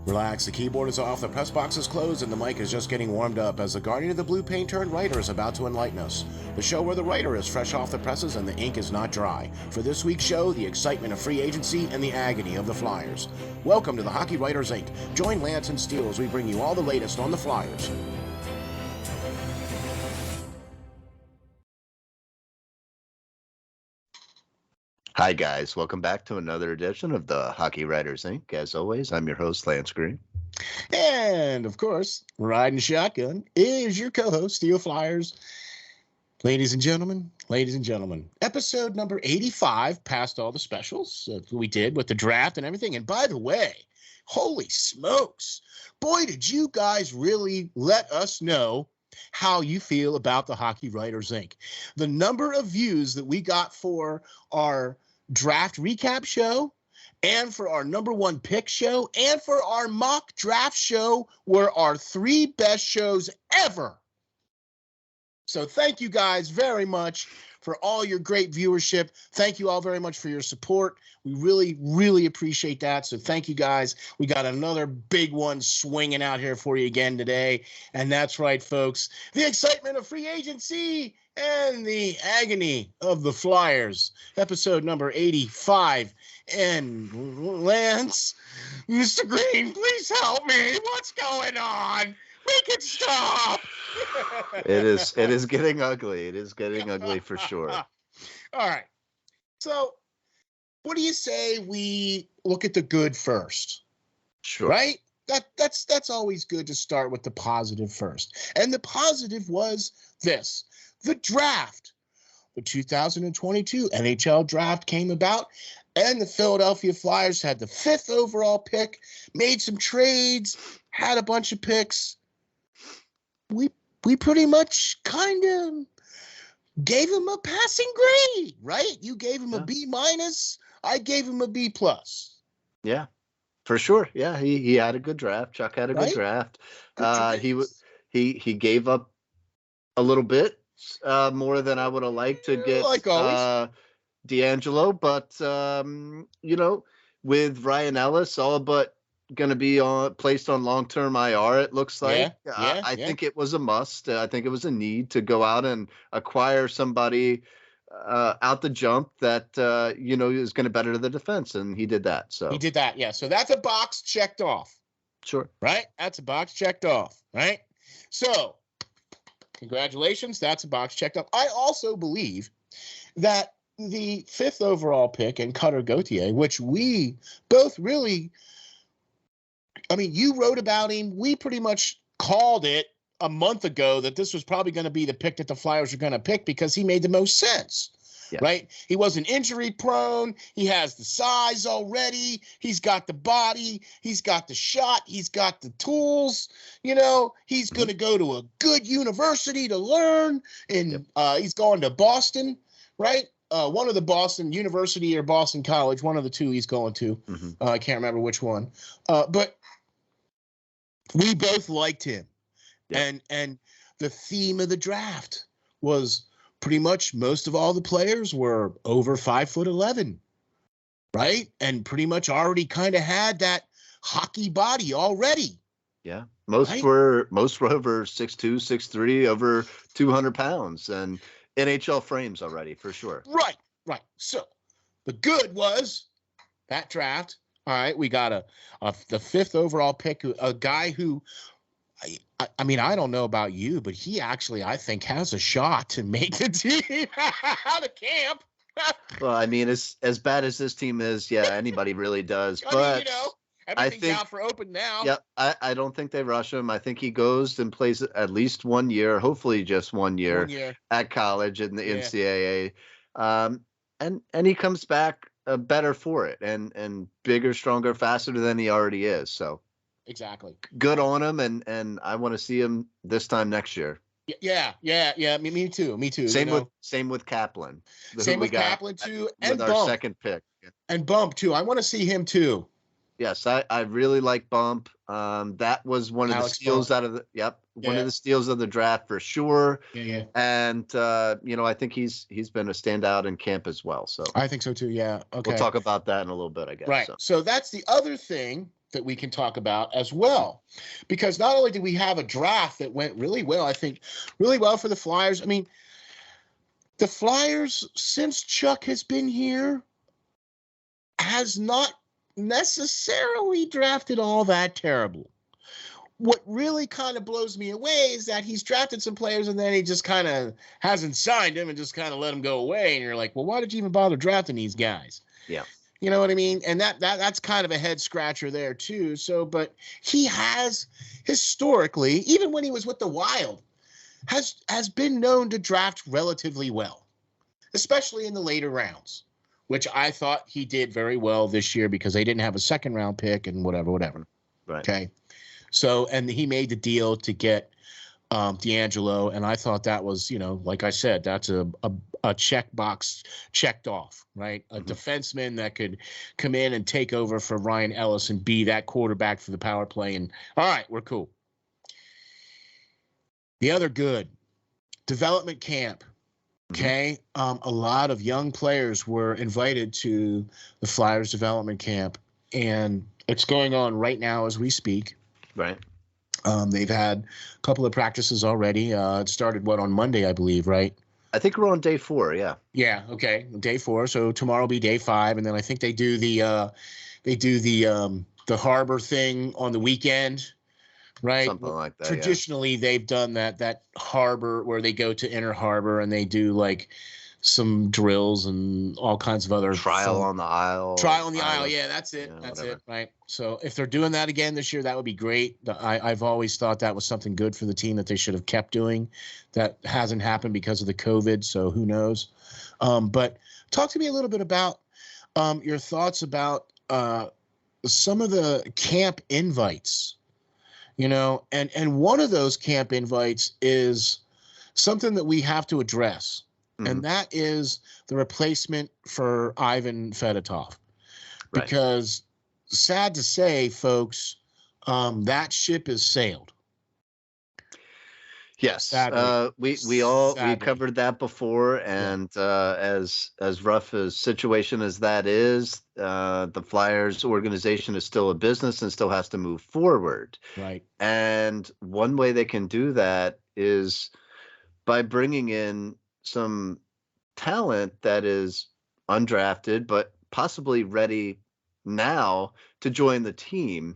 Relax, the keyboard is off, the press box is closed, and the mic is just getting warmed up as the Guardian of the Blue Paint turned writer is about to enlighten us. The show where the writer is fresh off the presses and the ink is not dry. For this week's show, the excitement of free agency and the agony of the Flyers. Welcome to the Hockey Writers Inc. Join Lance and Steel as we bring you all the latest on the Flyers. Hi, guys. Welcome back to another edition of the Hockey Writers Inc. As always, I'm your host, Lance Green. And, of course, riding shotgun is your co-host, SteelFlyers. Ladies and gentlemen, episode number 85, past all the specials we did with the draft and everything. And by the way, holy smokes, boy, did you guys really let us know how you feel about the Hockey Writers Inc. The number of views that we got for our draft recap show and for our number one pick show and for our mock draft show were our three best shows ever. So thank you guys very much for all your great viewership. Thank you all very much for your support. We really, really appreciate that. So thank you guys. We got another big one swinging out here for you again today. And that's right, folks. The excitement of free agency and the agony of the Flyers. Episode number 85. And Lance, Mr. Green, please help me. What's going on? Make it stop. It is getting ugly. It is getting ugly for sure. All right. So what do you say we look at the good first? Sure. Right? That's always good to start with the positive first. And the positive was this. The draft. The 2022 NHL draft came about, and the Philadelphia Flyers had the 5th overall pick, made some trades, had a bunch of picks. We pretty much kind of gave him a passing grade, right? You gave him a B minus. I gave him a B plus. Yeah, for sure. Yeah, he had a good draft. Chuck had a good draft. He gave up a little bit more than I would have liked to get like always. D'Angelo, but with Ryan Ellis all but going to be placed on long-term IR, it looks like. I think it was a must. I think it was a need to go out and acquire somebody out the jump that is going to better the defense, and he did that. So he did that, yeah. So that's a box checked off. Sure. Right? That's a box checked off, right? So congratulations, that's a box checked off. I also believe that the 5th overall pick in Cutter Gauthier, which we both really, you wrote about him. We pretty much called it a month ago that this was probably going to be the pick that the Flyers are going to pick because he made the most sense, right? He wasn't injury prone. He has the size already. He's got the body. He's got the shot. He's got the tools. He's going to go to a good university to learn, and he's going to Boston, right? One of the Boston University or Boston College, one of the two he's going to. I can't remember which one. But we both liked him. And the theme of the draft was pretty much most of all the players were over 5'11", right? And pretty much already kind of had that hockey body already. Yeah. Most were over 6'2", 6'3", over 200 pounds and NHL frames already, for sure. Right. So the good was that draft. All right, we got the 5th overall pick, a guy who, I don't know about you, but he actually, I think, has a shot to make the team out of camp. Well, as bad as this team is, anybody really does. But everything's out for open now. Yeah, I don't think they rush him. I think he goes and plays at least 1 year, hopefully just 1 year at college in the NCAA. And he comes back better for it and bigger, stronger, faster than he already is. So exactly, good on him, and I want to see him this time next year. Yeah. Me too. Same with Kaplan. Same with Kaplan too, and with our second pick. And Bump too. I want to see him too. Yes, I really like Bump. That was one of the steals out of the one of the steals of the draft for sure. Yeah. And I think he's been a standout in camp as well. So I think so too. Yeah. Okay. We'll talk about that in a little bit, I guess. Right. So that's the other thing that we can talk about as well, because not only did we have a draft that went really well, I think really well for the Flyers. I mean, the Flyers, since Chuck has been here, has not necessarily drafted all that terrible. What really kind of blows me away is that he's drafted some players and then he just kind of hasn't signed them and just kind of let them go away. And you're like, well, why did you even bother drafting these guys? Yeah. You know what I mean? And that's kind of a head scratcher there too. So, but he has historically, even when he was with the Wild, has been known to draft relatively well, especially in the later rounds, which I thought he did very well this year because they didn't have a second round pick and whatever. Right. Okay. So, and he made the deal to get D'Angelo, and I thought that was, like I said, that's a checkbox checked off, right? A defenseman that could come in and take over for Ryan Ellis and be that quarterback for the power play. And all right, we're cool. The other good development camp. Okay. A lot of young players were invited to the Flyers development camp, and it's going on right now as we speak. Right. They've had a couple of practices already. It started on Monday, I believe, right? I think we're on day 4. Yeah. Yeah. Okay. Day 4. So tomorrow will be day 5, and then I think they do the harbor thing on the weekend, right? Something like that. Traditionally, they've done that harbor where they go to Inner Harbor and they do like some drills and all kinds of other trial on the aisle. Yeah, that's it. Yeah, that's whatever. it. Right. So if they're doing that again this year, that would be great. I've always thought that was something good for the team that they should have kept doing. That hasn't happened because of the COVID. So who knows? But talk to me a little bit about your thoughts about some of the camp invites, and one of those camp invites is something that we have to address. And that is the replacement for Ivan Fedotov. Right. Because sad to say, folks, that ship has sailed. Yes. Sadly. We covered that before. And as rough a situation as that is, the Flyers organization is still a business and still has to move forward. Right. And one way they can do that is by bringing in some talent that is undrafted, but possibly ready now to join the team.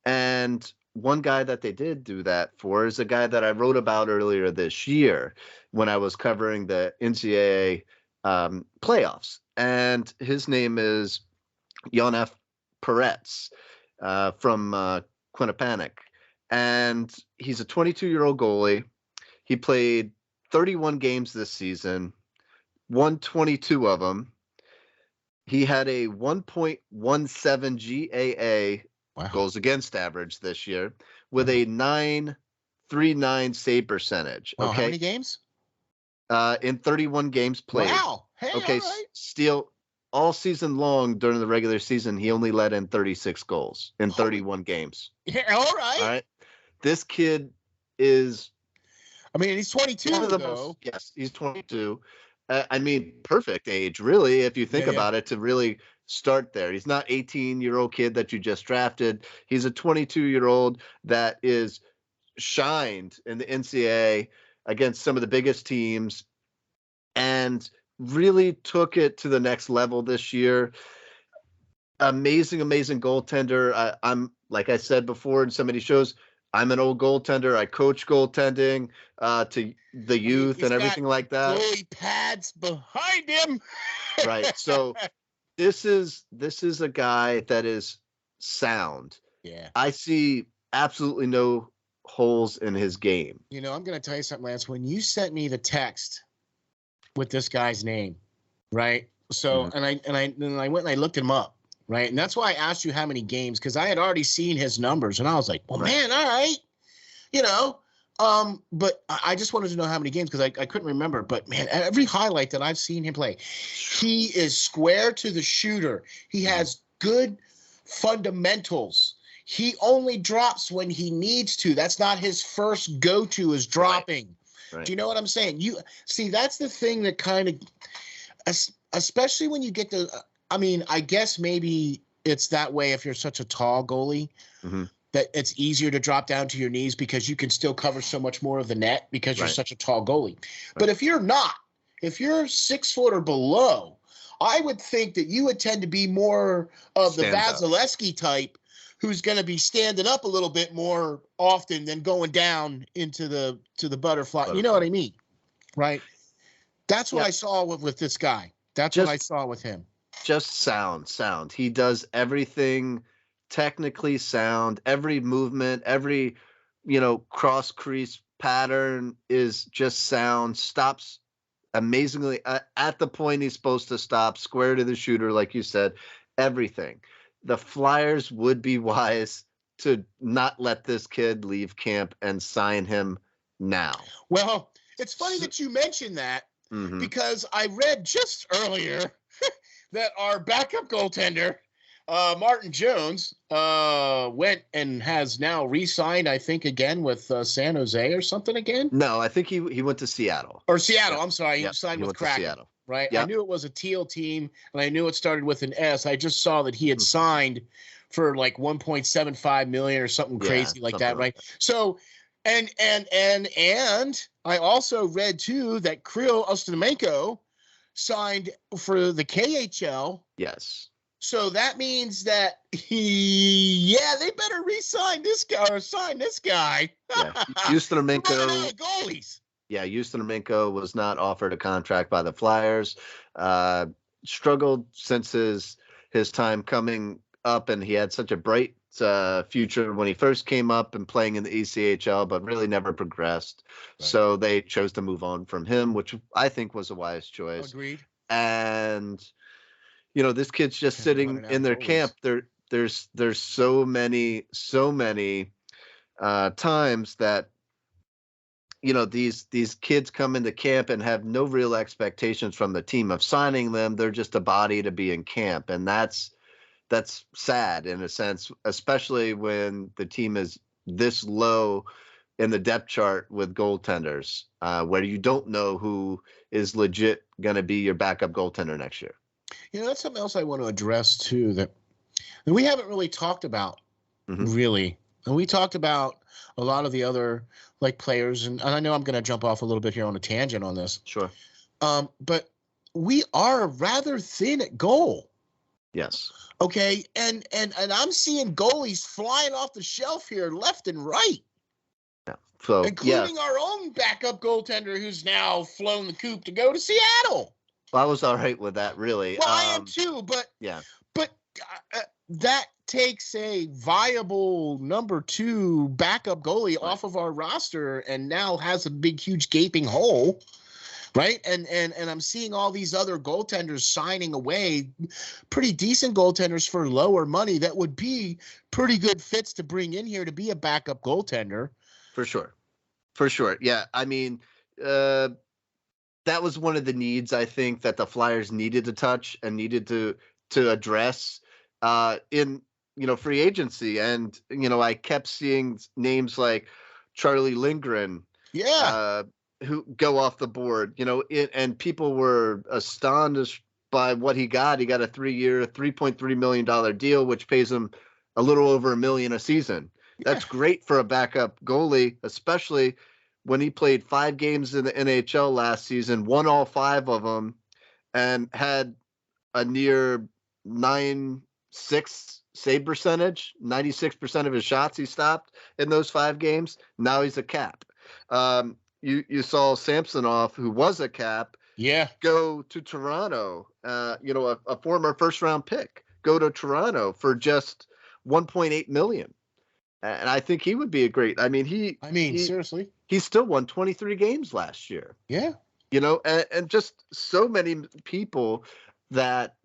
And one guy that they did do that for is a guy that I wrote about earlier this year when I was covering the NCAA playoffs. And his name is Yonef Peretz from Quinnipiac. And he's a 22-year-old goalie. He played 31 games this season, won 22 of them. He had a 1.17 GAA goals against average this year with a .939 save percentage. Wow, okay. How many games? In 31 games played. Wow. Hey, okay. all right. Steel, all season long during the regular season, he only let in 36 goals in 31 games. Yeah, all right. All right. This kid is... I mean, he's 22, though. Yes, he's 22. I mean, perfect age, really, if you think about it, to really start there. He's not 18-year-old kid that you just drafted. He's a 22-year-old that is shined in the NCAA against some of the biggest teams and really took it to the next level this year. Amazing goaltender. I'm, like I said before in so many shows, I'm an old goaltender. I coach goaltending to the youth and everything like that. Goalie pads behind him. Right. So this is a guy that is sound. Yeah. I see absolutely no holes in his game. I'm going to tell you something, Lance. When you sent me the text with this guy's name, right? So, and I went and I looked him up. Right. And that's why I asked you how many games, because I had already seen his numbers and I was like, well, man, all right. But I just wanted to know how many games because I couldn't remember. But, man, every highlight that I've seen him play, he is square to the shooter. He has good fundamentals. He only drops when he needs to. That's not his first go-to is dropping. Right. Do you know what I'm saying? You see, that's the thing that kind of, especially when you get to, I mean, I guess maybe it's that way if you're such a tall goalie. Mm-hmm. That it's easier to drop down to your knees because you can still cover so much more of the net because you're such a tall goalie. Right. But if you're not, if you're 6 foot or below, I would think that you would tend to be more of the Vasilevsky type who's going to be standing up a little bit more often than going down into the butterfly. You know what I mean? Right? That's what I saw with this guy. That's what I saw with him. Just sound. He does everything technically sound. Every movement, every, cross crease pattern is just sound. Stops amazingly at the point he's supposed to stop, square to the shooter, like you said. Everything. The Flyers would be wise to not let this kid leave camp and sign him now. Well, it's funny that you mentioned that because I read just earlier that our backup goaltender, Martin Jones, went and has now re-signed, I think, again with San Jose or something again. No, I think he went to Seattle. Or Seattle, I'm sorry. He signed with Kraken. Seattle. Right? Yep. I knew it was a teal team, and I knew it started with an S. I just saw that he had signed for like $1.75 million or something crazy like that, right? So, and I also read too that Kirill Ostamenko signed for the KHL. Yes. So that means that they better re-sign this guy or sign this guy. Yeah. Ostamenko. Goalies. Yeah, Ostamenko was not offered a contract by the Flyers. Struggled since his time coming up, and he had such a bright future when he first came up and playing in the ECHL, but really never progressed. Right. So they chose to move on from him, which I think was a wise choice. Agreed. And this kid's just sitting in their camp. There's so many times that these kids come into camp and have no real expectations from the team of signing them. They're just a body to be in camp, and that's sad in a sense, especially when the team is this low in the depth chart with goaltenders, where you don't know who is legit going to be your backup goaltender next year. That's something else I want to address too that we haven't really talked about, really. And we talked about a lot of the other players, and I know I'm going to jump off a little bit here on a tangent on this. Sure. But we are rather thin at goal. Yes. Okay. And I'm seeing goalies flying off the shelf here left and right. Yeah. So, including our own backup goaltender who's now flown the coop to go to Seattle. Well, I was all right with that, really. Well, I am too, but that takes a viable number 2 backup goalie off of our roster and now has a big, huge gaping hole, right? And I'm seeing all these other goaltenders signing away, pretty decent goaltenders for lower money that would be pretty good fits to bring in here to be a backup goaltender. For sure. Yeah, I mean, that was one of the needs I think that the Flyers needed to touch and needed to address in free agency. And I kept seeing names like Charlie Lindgren, who go off the board. And people were astonished by what he got. He got a 3-year, $3.3 million deal, which pays him a little over $1 million a season. That's great for a backup goalie, especially when he played 5 games in the NHL last season, won all 5 of them, and had a near 9.6 save percentage, 96% of his shots he stopped in those 5 games. Now he's a cap. You saw Samsonov, who was a cap, go to Toronto. A former first-round pick, go to Toronto for just $1.8 million. And I think he would be a great. Seriously, he still won 23 games last year. Yeah, and just so many people that,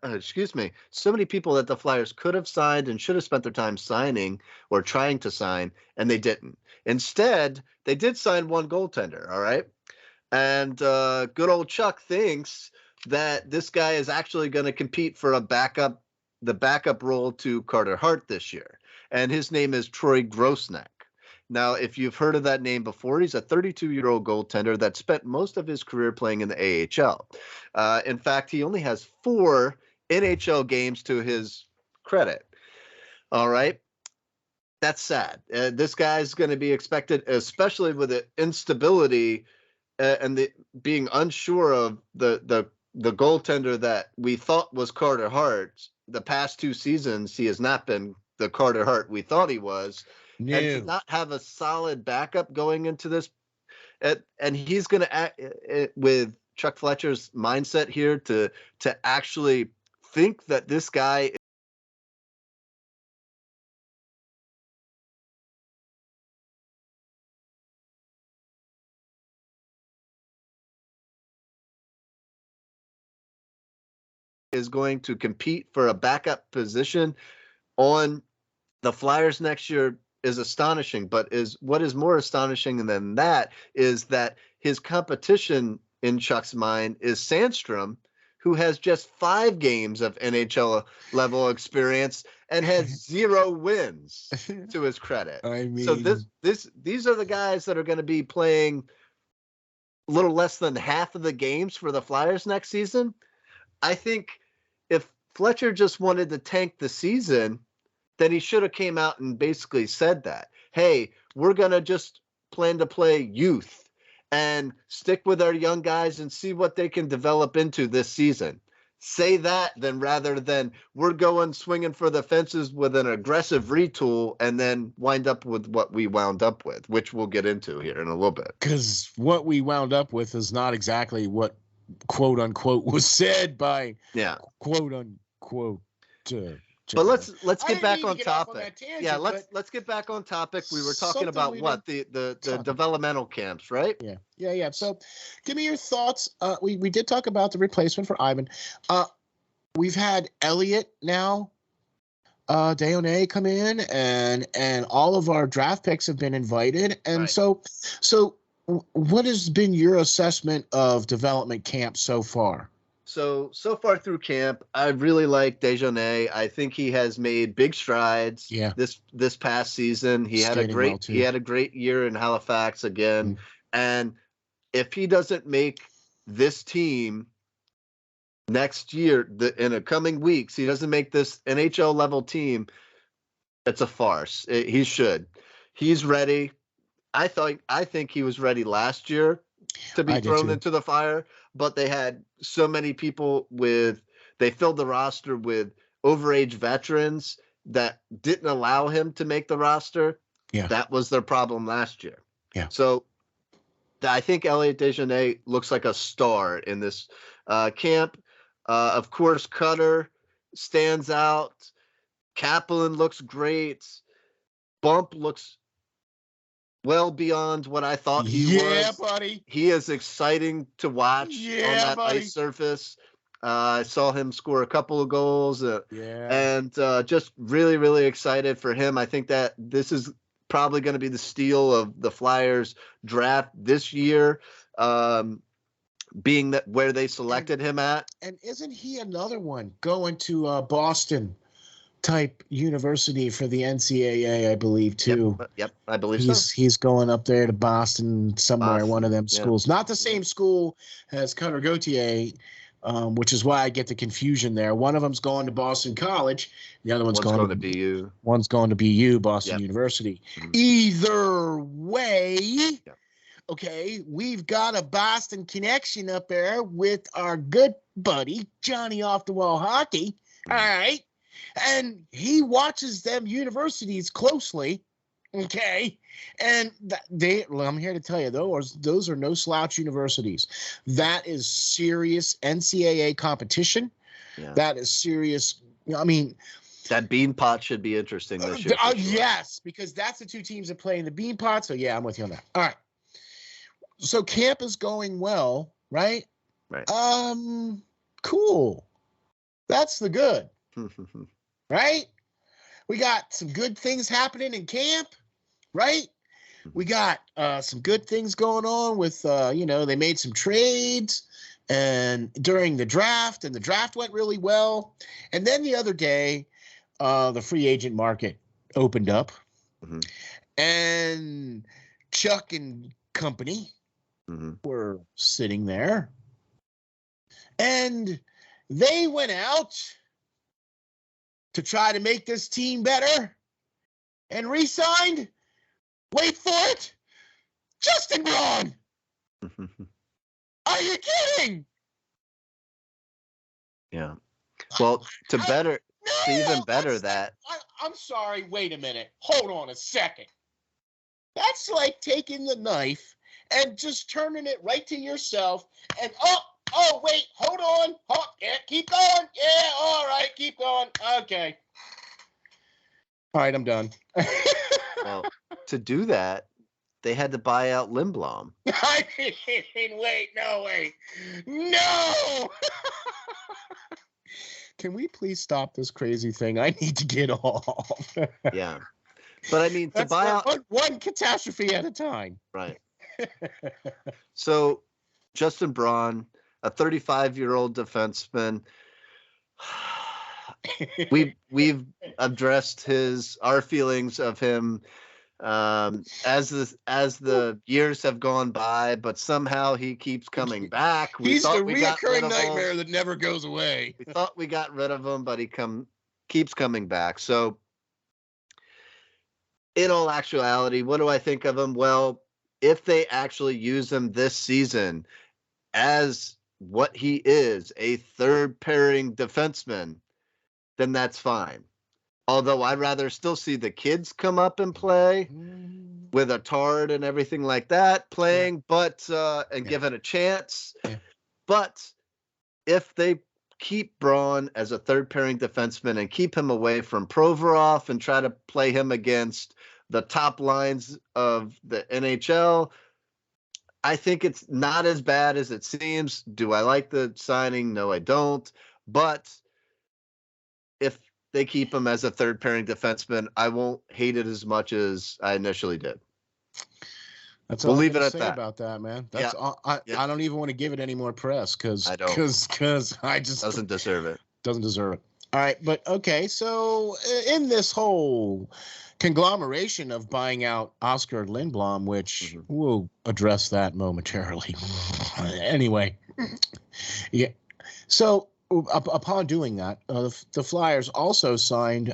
excuse me, so many people that the Flyers could have signed and should have spent their time signing or trying to sign, and they didn't. Instead, they did sign one goaltender. All right, and good old Chuck thinks that this guy is actually going to compete for the backup role to Carter Hart this year. And his name is Troy Grosneck. Now, if you've heard of that name before, he's a 32-year-old goaltender that spent most of his career playing in the AHL. In fact, he only has 4 NHL games to his credit. All right. That's sad. This guy's going to be expected, especially with the instability and the being unsure of the goaltender that we thought was Carter Hart. The past 2 seasons, he has not been the Carter Hart we thought he was. No. And to not have a solid backup going into this, and he's going to act with Chuck Fletcher's mindset here to actually think that this guy is going to compete for a backup position on the Flyers next year is astonishing. But what is more astonishing than that is that his competition in Chuck's mind is Sandstrom, who has just 5 games of NHL level experience and has 0 wins to his credit. I mean, so these are the guys that are going to be playing a little less than half of the games for the Flyers next season. I think if Fletcher just wanted to tank the season, then he should have came out and basically said that, hey, we're going to just plan to play youth and stick with our young guys and see what they can develop into this season. Say that then rather than we're going swinging for the fences with an aggressive retool and then wind up with what we wound up with, which we'll get into here in a little bit. Because what we wound up with is not exactly what quote unquote was said by quote unquote. But let's get back on topic. Let's get back on topic. We were talking about the developmental camps, right? Yeah. So, give me your thoughts. We did talk about the replacement for Ivan. We've had Elliott now, Deone come in, and all of our draft picks have been invited, and right. So. What has been your assessment of development camp so far? So far through camp, I really like Dejournay. I think he has made big strides. Yeah. This past season, he had a great year in Halifax again. Mm-hmm. And if he doesn't make this team next year, in the coming weeks, he doesn't make this NHL level team, it's a farce. He should. He's ready. I think he was ready last year to be thrown into the fire, but they had so many people they filled the roster with overage veterans that didn't allow him to make the roster. Yeah. That was their problem last year. Yeah. So I think Elliott Dejournay looks like a star in this camp. Of course, Cutter stands out. Kaplan looks great. Bump looks well beyond what I thought he was. Yeah, buddy. He is exciting to watch on that ice surface. I saw him score a couple of goals. And just really, really excited for him. I think that this is probably going to be the steal of the Flyers draft this year, being that where they selected him at. And isn't he another one going to Boston type university for the NCAA, I believe, too? Yep, I believe he's going up there to Boston somewhere, one of them schools. Not the same school as Cutter Gauthier, which is why I get the confusion there. One of them's going to Boston College. The other one's going to BU. One's going to BU, Boston University. Mm-hmm. Either way, okay, we've got a Boston connection up there with our good buddy, Johnny Off the Wall Hockey. Mm-hmm. All right. And he watches them universities closely, okay? And I'm here to tell you, those are no slouch universities. That is serious NCAA competition. Yeah. That is serious. I mean, that bean pot should be interesting this year. Sure. Yes, because that's the two teams that play in the bean pot. So yeah, I'm with you on that. All right. So camp is going well, right? Right. Cool. That's the good. Right? We got some good things happening in camp, right? We got some good things going on with, they made some trades and during the draft, and the draft went really well. And then the other day, the free agent market opened up, and Chuck and company were sitting there, and they went out to try to make this team better and re-signed, wait for it, Justin Braun. Are you kidding? Yeah. Well, to even better that. I'm sorry. Wait a minute. Hold on a second. That's like taking the knife and just turning it right to yourself and, oh, wait, hold on. Yeah, keep going. Yeah, all right, keep going. Okay. All right, I'm done. Well, to do that, they had to buy out Lindblom. I mean, wait. No! Can we please stop this crazy thing? I need to get off. Yeah. But I mean, to buy out one catastrophe at a time. Right. So, Justin Braun, a 35-year-old defenseman. We've addressed our feelings of him as the years have gone by, but somehow he keeps coming back. He's the reoccurring nightmare that never goes away. We thought we got rid of him, but he keeps coming back. So, in all actuality, what do I think of him? Well, if they actually use him this season as what he is, a third pairing defenseman, then that's fine. Although I'd rather still see the kids come up and play with a Tard and everything like that playing, but give it a chance. Yeah. But if they keep Braun as a third pairing defenseman and keep him away from Provorov and try to play him against the top lines of the NHL, I think it's not as bad as it seems. Do I like the signing? No, I don't. But if they keep him as a third pairing defenseman, I won't hate it as much as I initially did. That's all we'll leave it at that. About that, man. That's all. I don't even want to give it any more press because I just doesn't deserve it. Doesn't deserve it. All right, but okay. So in this whole conglomeration of buying out Oscar Lindblom, which we'll address that momentarily. Anyway, yeah. So upon doing that, the Flyers also signed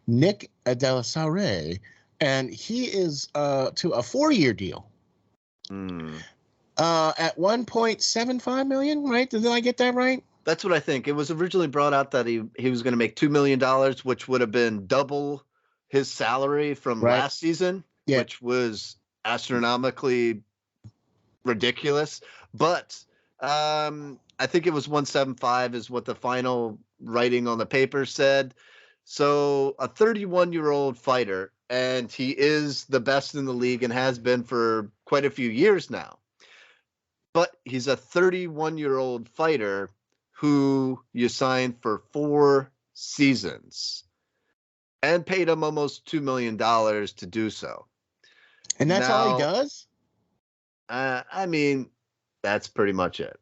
Nick Delisare, and he is to a 4-year deal at $1.75 million. Right? Did I get that right? That's what I think. It was originally brought out that he was going to make $2 million, which would have been double his salary from last season, which was astronomically ridiculous. But I think it was 175 is what the final writing on the paper said. So a 31-year-old fighter, and he is the best in the league and has been for quite a few years now. But he's a 31-year-old fighter who you signed for 4 seasons and paid him almost $2 million to do so. And that's all he does? I mean, that's pretty much it.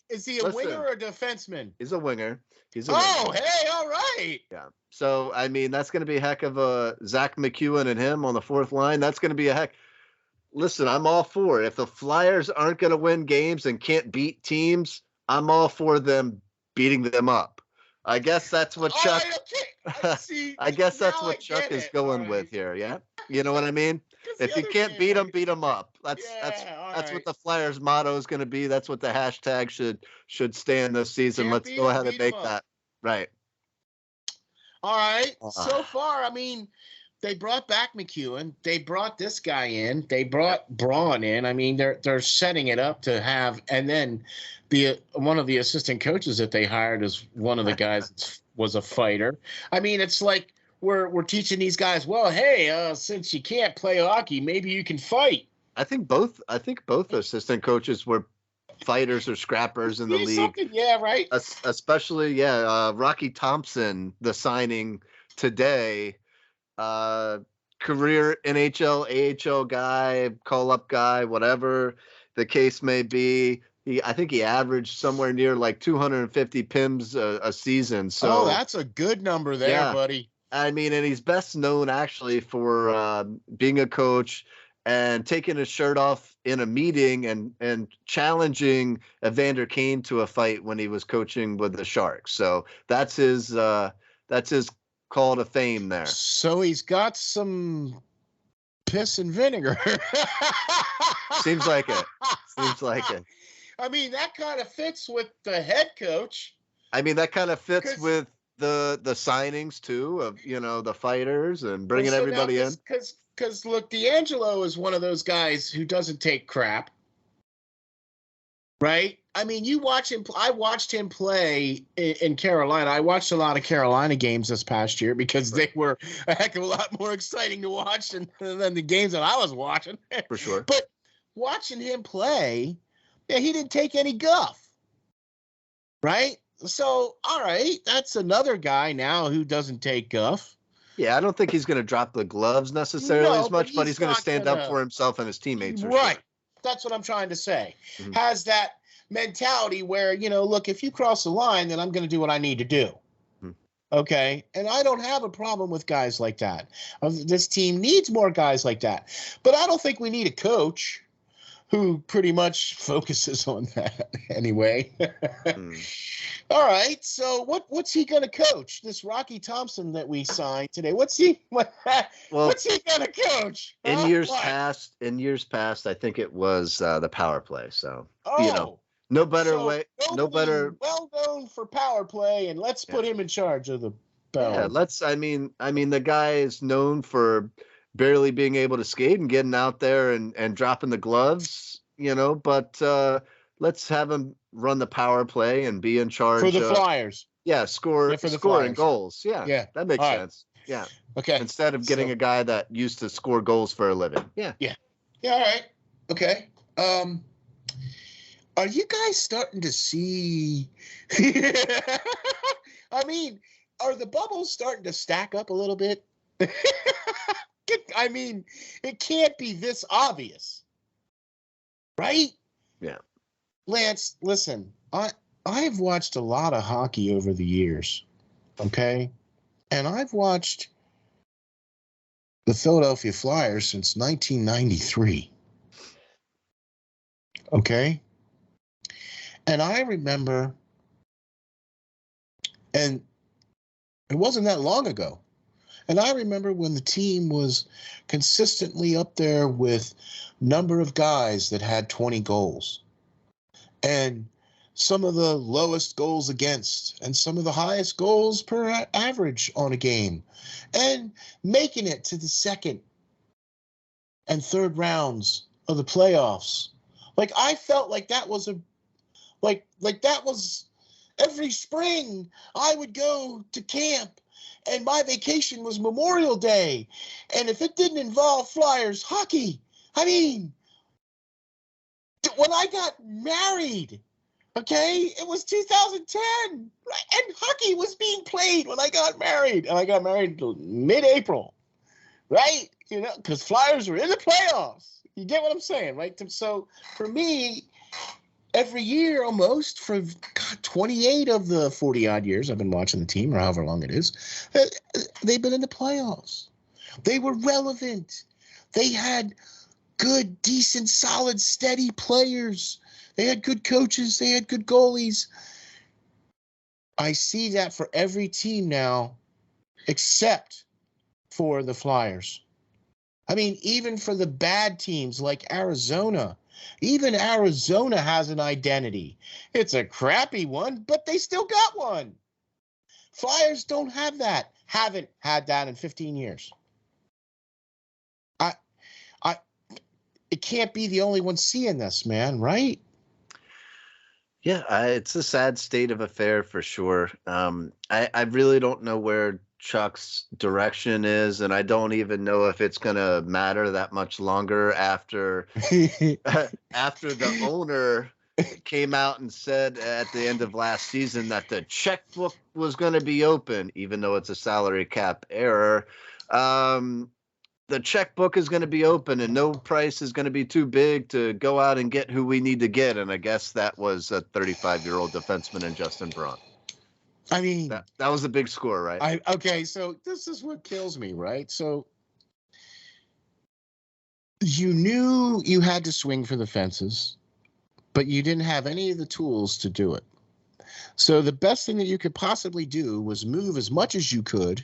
Is he a winger or a defenseman? He's a winger. Hey, all right. Yeah. So, I mean, that's going to be a heck of a Zach McEwen and him on the fourth line. That's going to be a heck. Listen, I'm all for it. If the Flyers aren't going to win games and can't beat teams, I'm all for them beating them up. I guess that's what Chuck. I guess that's what Chuck is going with here. Yeah, you know what I mean. If you can't beat them up. That's what the Flyers motto is going to be. That's what the hashtag should stand this season. Let's go ahead and make that right. All right. So far, I mean, they brought back McEwen. They brought this guy in. They brought Braun in. I mean, they're setting it up to have, and then one of the assistant coaches that they hired is one of the guys that was a fighter. I mean, it's like we're teaching these guys, well, hey, since you can't play hockey, maybe you can fight. I think both assistant coaches were fighters or scrappers in the league. Yeah, right. Especially, Rocky Thompson, the signing today, career NHL, AHL guy, call-up guy, whatever the case may be. I think he averaged somewhere near like 250 PIMs a season. So that's a good number there, buddy. I mean, and he's best known actually for being a coach and taking his shirt off in a meeting and challenging Evander Kane to a fight when he was coaching with the Sharks. So that's his call to fame there. So he's got some piss and vinegar. Seems like it. Seems like it. I mean, that kind of fits with the head coach. I mean, that kind of fits with the signings too of, the fighters and bringing everybody in. Because look, D'Angelo is one of those guys who doesn't take crap, right? I mean, you watch him. I watched him play in Carolina. I watched a lot of Carolina games this past year because they were a heck of a lot more exciting to watch than the games that I was watching. For sure. But watching him play, yeah, he didn't take any guff, right? So, all right, that's another guy now who doesn't take guff. Yeah, I don't think he's going to drop the gloves necessarily as much, but he's going to stand up for himself and his teammates. Right. Sure. That's what I'm trying to say. Mm-hmm. Has that mentality where, look, if you cross the line, then I'm going to do what I need to do. Mm-hmm. Okay. And I don't have a problem with guys like that. This team needs more guys like that. But I don't think we need a coach who pretty much focuses on that anyway. All right, so what's he going to coach? This Rocky Thompson that we signed today. What's he going to coach? In years past, I think it was the power play. So no better way. No better. Well known for power play, and let's put him in charge of the power. Yeah, I mean, the guy is known for barely being able to skate and getting out there and dropping the gloves, but let's have him run the power play and be in charge for the Flyers. Yeah, scoring goals. Yeah, that makes sense. Right. Yeah. Okay. Instead of getting a guy that used to score goals for a living. Yeah. Yeah. Yeah. All right. Okay. Are you guys starting to see? I mean, are the bubbles starting to stack up a little bit? I mean, it can't be this obvious, right? Yeah. Lance, listen, I've watched a lot of hockey over the years, okay? And I've watched the Philadelphia Flyers since 1993, okay? And I remember, and it wasn't that long ago, and I remember when the team was consistently up there with number of guys that had 20 goals. And some of the lowest goals against and some of the highest goals per average on a game. And making it to the second and third rounds of the playoffs. Like, I felt like that was that was every spring I would go to camp. And my vacation was Memorial Day. And if it didn't involve Flyers hockey, I mean, when I got married, okay, it was 2010. And hockey was being played when I got married. And I got married mid-April, right? Because Flyers were in the playoffs. You get what I'm saying, right? So for me, every year almost for 28 of the 40-odd years I've been watching the team, or however long it is, they've been in the playoffs. They were relevant. They had good, decent, solid, steady players. They had good coaches. They had good goalies. I see that for every team now, except for the Flyers. I mean, even for the bad teams like Arizona, even Arizona has an identity. It's a crappy one, but they still got one. Flyers don't have that. Haven't had that in 15 years. It can't be the only one seeing this, man, right? Yeah, it's a sad state of affair for sure. I really don't know where Chuck's direction is, and I don't even know if it's going to matter that much longer after the owner came out and said at the end of last season that the checkbook was going to be open, even though it's a salary cap error. The checkbook is going to be open and no price is going to be too big to go out and get who we need to get. And I guess that was a 35-year-old defenseman in Justin Braun. I mean, that was a big score, right? Okay, so this is what kills me, right? So you knew you had to swing for the fences, but you didn't have any of the tools to do it. So the best thing that you could possibly do was move as much as you could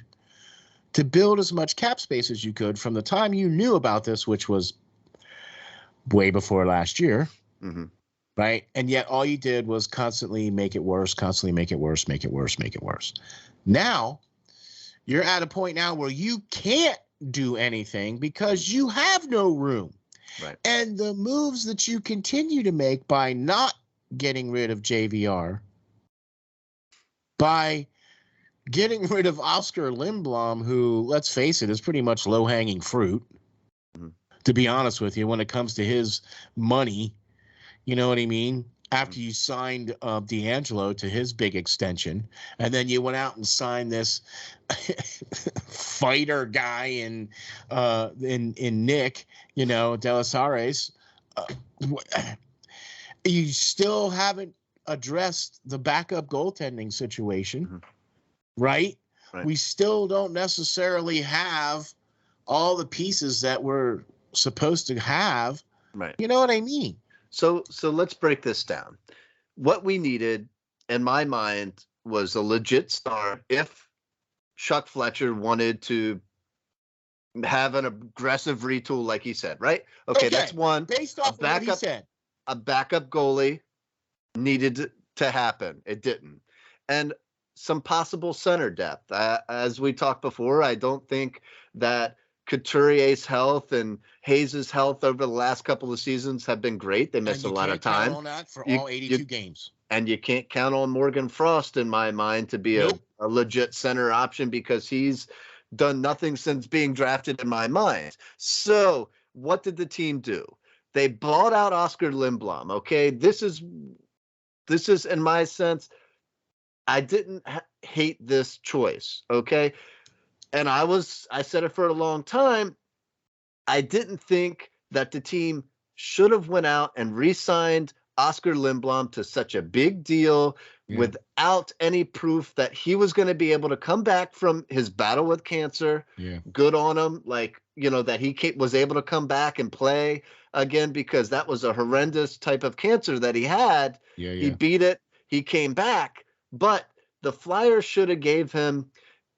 to build as much cap space as you could from the time you knew about this, which was way before last year. Mm-hmm. Right. And yet all you did was constantly make it worse, constantly make it worse, make it worse, make it worse. Now you're at a point now where you can't do anything because you have no room. Right. And the moves that you continue to make by not getting rid of JVR, by getting rid of Oscar Lindblom, who, let's face it, is pretty much low-hanging fruit, to be honest with you, when it comes to his money. You know what I mean? After you signed D'Angelo to his big extension, and then you went out and signed this fighter guy in Nick, Delasares. You still haven't addressed the backup goaltending situation, right? We still don't necessarily have all the pieces that we're supposed to have. Right. You know what I mean? So let's break this down. What we needed, in my mind, was a legit star. If Chuck Fletcher wanted to have an aggressive retool, like he said, right? Okay, that's one. Based off of what he said. A backup goalie needed to happen. It didn't. And some possible center depth. As we talked before, I don't think that Couturier's health and Hayes' health over the last couple of seasons have been great. They missed a lot of time. Count on that for all 82 games. And you can't count on Morgan Frost, in my mind, to be a legit center option because he's done nothing since being drafted, in my mind. So what did the team do? They bought out Oscar Lindblom. Okay, this is in my sense. I didn't hate this choice. Okay. And I said it for a long time. I didn't think that the team should have went out and re-signed Oscar Lindblom to such a big deal without any proof that he was going to be able to come back from his battle with cancer. Yeah. Good on him. That he was able to come back and play again, because that was a horrendous type of cancer that he had. Yeah. He beat it. He came back, but the Flyers should have gave him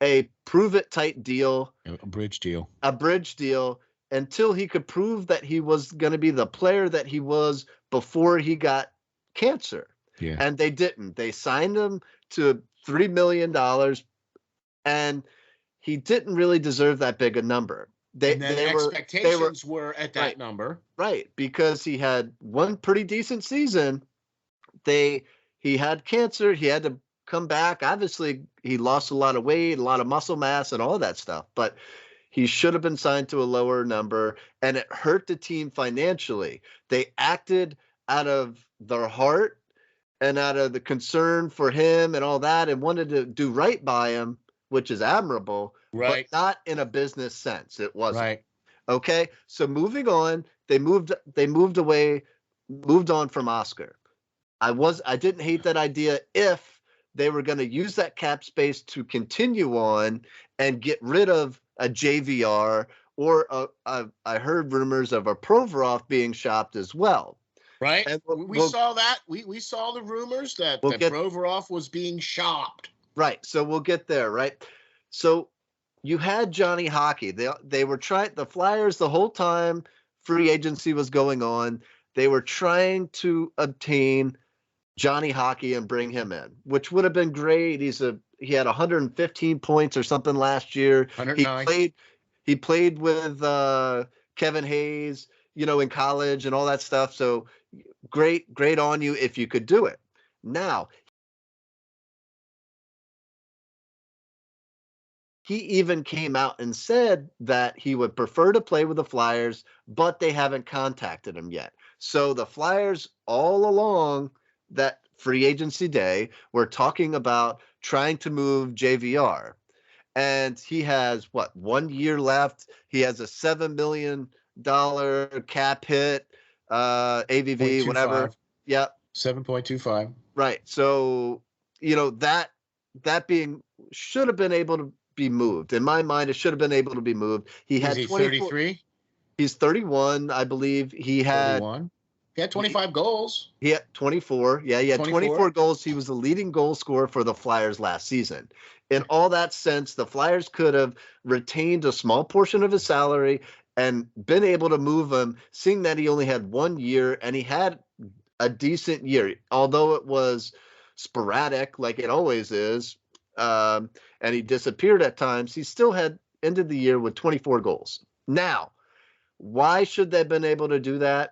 a prove-it type deal. A bridge deal. Until he could prove that he was going to be the player that he was before he got cancer. Yeah. And they didn't. They signed him to $3 million, and he didn't really deserve that big a number. Expectations were at that number. Right, because he had one pretty decent season. He had cancer. He had to come back. Obviously, he lost a lot of weight, a lot of muscle mass, and all that stuff. But he should have been signed to a lower number, and it hurt the team financially. They acted out of their heart and out of the concern for him and all that, and wanted to do right by him, which is admirable, right? But not in a business sense. It wasn't. Right. Okay. So moving on, they moved on from Oscar. I didn't hate that idea if they were going to use that cap space to continue on and get rid of a JVR, or I heard rumors of a Provorov being shopped as well. Right. And we saw that. We saw the rumors that Provorov was being shopped. Right. So we'll get there. Right. So you had Johnny Hockey. They were trying, the Flyers, the whole time free agency was going on, they were trying to obtain Johnny Hockey and bring him in, which would have been great. He had 115 points or something last year. 109. He played with Kevin Hayes, in college and all that stuff. So great on you if you could do it. Now, he even came out and said that he would prefer to play with the Flyers, but they haven't contacted him yet. So the Flyers all along that free agency day were talking about trying to move JVR. And he has 1 year left. He has a $7 million cap hit, AVV, whatever. Yeah. 7.25. Right. So, that being should have been able to be moved. In my mind, it should have been able to be moved. He had 33. He's 31, I believe. He had 31. He had 25 goals. He had 24. Yeah, he had 24 goals. He was the leading goal scorer for the Flyers last season. In all that sense, the Flyers could have retained a small portion of his salary and been able to move him, seeing that he only had 1 year and he had a decent year, although it was sporadic like it always is, and he disappeared at times. He still had ended the year with 24 goals. Now, why should they have been able to do that?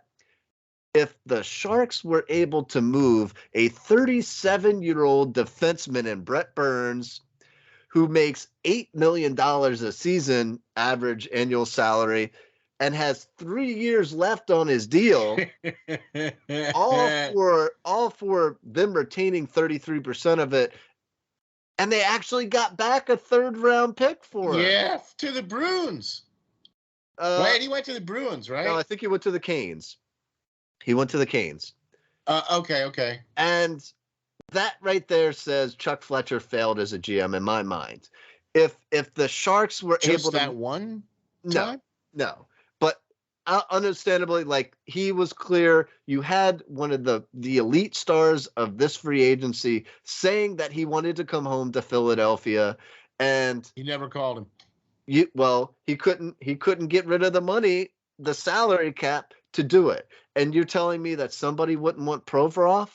If the Sharks were able to move a 37-year-old defenseman in Brett Burns, who makes $8 million a season average annual salary and has 3 years left on his deal, all for them retaining 33% of it, and they actually got back a third-round pick for it. Yeah, to the Bruins. Right, he went to the Bruins, right? No, I think he went to the Canes. He went to the Canes. Okay. And that right there says Chuck Fletcher failed as a GM in my mind. If the Sharks were just able to that one time? No. But understandably, like, he was clear. You had one of the elite stars of this free agency saying that he wanted to come home to Philadelphia, and he never called him. He couldn't get rid of the money, the salary cap, to do it. And you're telling me that somebody wouldn't want Provorov?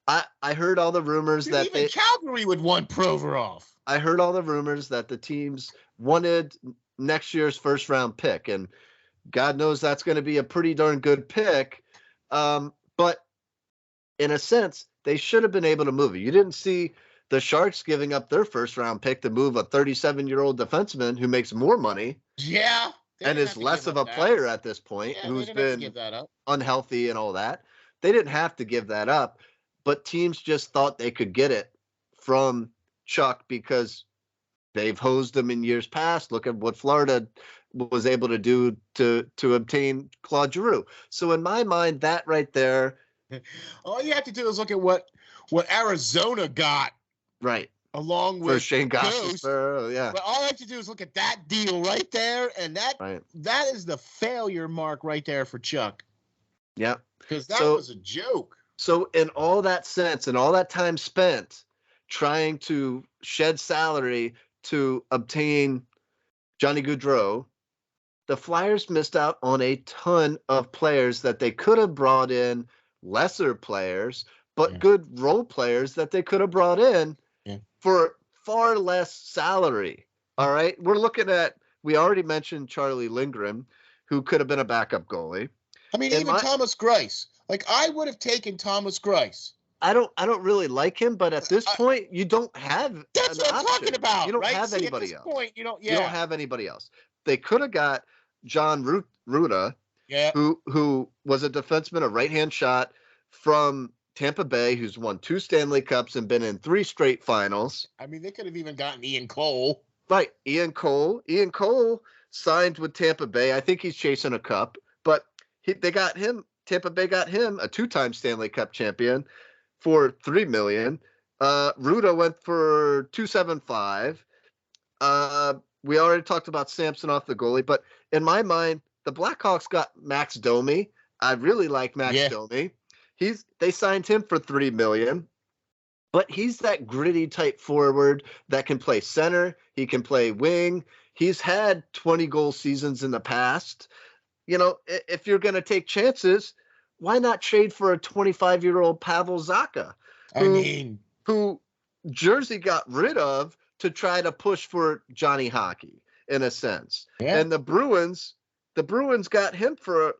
I heard all the rumors that even Calgary would want Provorov. I heard all the rumors that the teams wanted next year's first round pick, and God knows that's going to be a pretty darn good pick. But in a sense, they should have been able to move it. You didn't see the Sharks giving up their first round pick to move a 37-year-old defenseman who makes more money. Yeah. And is less of a player at this point, who's been unhealthy and all that. They didn't have to give that up, but teams just thought they could get it from Chuck because they've hosed him in years past. Look at what Florida was able to do to obtain Claude Giroux. So in my mind, that right there. All you have to do is look at what Arizona got. Right. Along with Shane Gostisbehere, yeah. But all I have to do is look at that deal right there, and that is the failure mark right there for Chuck. Yeah. Because that was a joke. So in all that sense and all that time spent trying to shed salary to obtain Johnny Gaudreau, the Flyers missed out on a ton of players that they could have brought in, lesser players, but good role players that they could have brought in for far less salary. All right. We're looking at, we already mentioned Charlie Lindgren, who could have been a backup goalie. I mean, even Thomas Greiss. Like, I would have taken Thomas Greiss. I don't really like him, but at this point, you don't have. That's what I'm talking about. You don't have anybody else. You don't have anybody else. They could have got John Ruda, who was a defenseman, a right-hand shot from Tampa Bay, who's won 2 Stanley Cups and been in 3 straight finals. I mean, they could have even gotten Ian Cole. Right, Ian Cole. Ian Cole signed with Tampa Bay. I think he's chasing a cup, but they got him. Tampa Bay got him, a 2-time Stanley Cup champion, for $3 million. Ruda went for $275. We already talked about Samsonov, the goalie, but in my mind, the Blackhawks got Max Domi. I really like Max Domi. They signed him for $3 million, but he's that gritty type forward that can play center. He can play wing. He's had 20-goal seasons in the past. You know, if you're going to take chances, why not trade for a 25-year-old Pavel Zacha, who Jersey got rid of to try to push for Johnny Hockey, in a sense. Yeah. And the Bruins got him for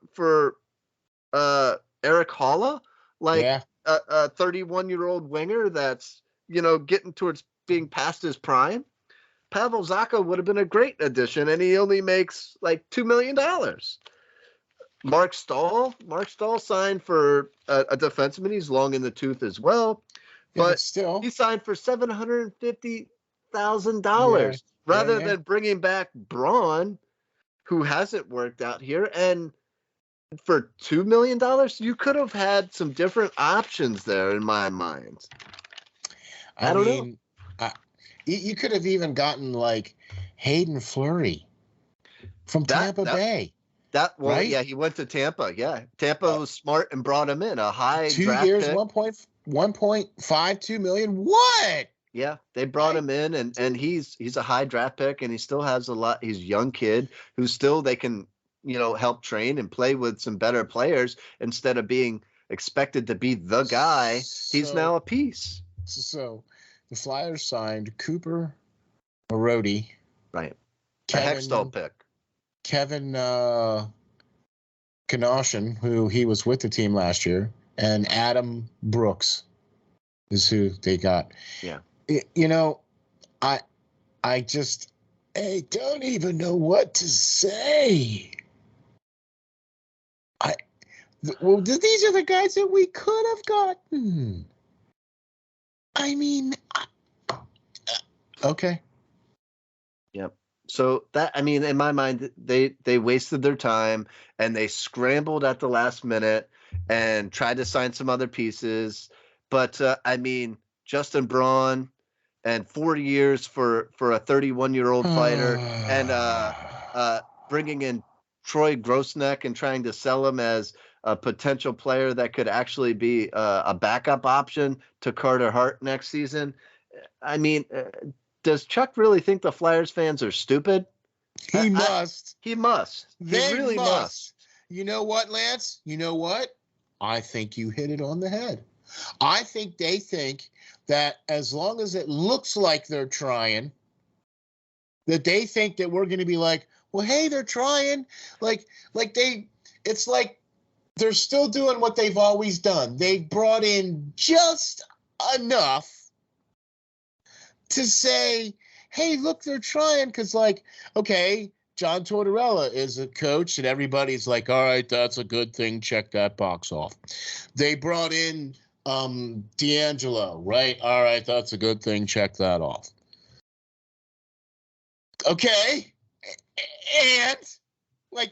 Eric Holla, a 31-year-old winger that's, getting towards being past his prime. Pavel Zacha would have been a great addition, and he only makes like $2 million. Mark Stahl signed for a defenseman. He's long in the tooth as well, but still, he signed for $750,000 rather than bringing back Braun, who hasn't worked out here. And for $2 million, you could have had some different options there, in my mind. I don't know. You could have even gotten like Hayden Fleury from Tampa Bay. Right? Yeah, he went to Tampa. Yeah, Tampa was smart and brought him in a high 2 draft years, pick. 1.52 million. What? Yeah, they brought him in, and he's a high draft pick, and he still has a lot. He's a young kid who still they can help train and play with some better players instead of being expected to be the guy. He's now a piece. So the Flyers signed Cooper Marody. Right. A Hextall pick. Kevin Knoshin, who he was with the team last year, and Adam Brooks is who they got. Yeah. I don't even know what to say. These are the guys that we could have gotten. I mean, okay. Yep. So in my mind, they wasted their time and they scrambled at the last minute and tried to sign some other pieces. But Justin Braun and 4 years for a 31-year-old fighter and bringing in Troy Grossneck and trying to sell him as a potential player that could actually be a backup option to Carter Hart next season. Does Chuck really think the Flyers fans are stupid? He must. He must. They really must. You know what, Lance? You know what? I think you hit it on the head. I think they think that as long as it looks like they're trying, that they think that we're going to be like, well, hey, they're trying. It's like they're still doing what they've always done. They brought in just enough to say, hey, look, they're trying. Because, okay, John Tortorella is a coach, and everybody's like, all right, that's a good thing. Check that box off. They brought in D'Angelo, right? All right, that's a good thing. Check that off. Okay. And,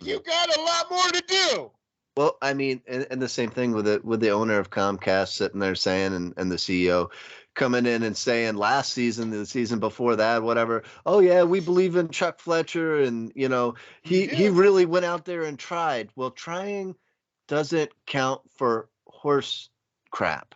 you got a lot more to do. Well, and the same thing with the owner of Comcast sitting there saying, and the CEO coming in and saying last season, the season before that, whatever, oh yeah, we believe in Chuck Fletcher, and he really went out there and tried. Well, trying doesn't count for horse crap.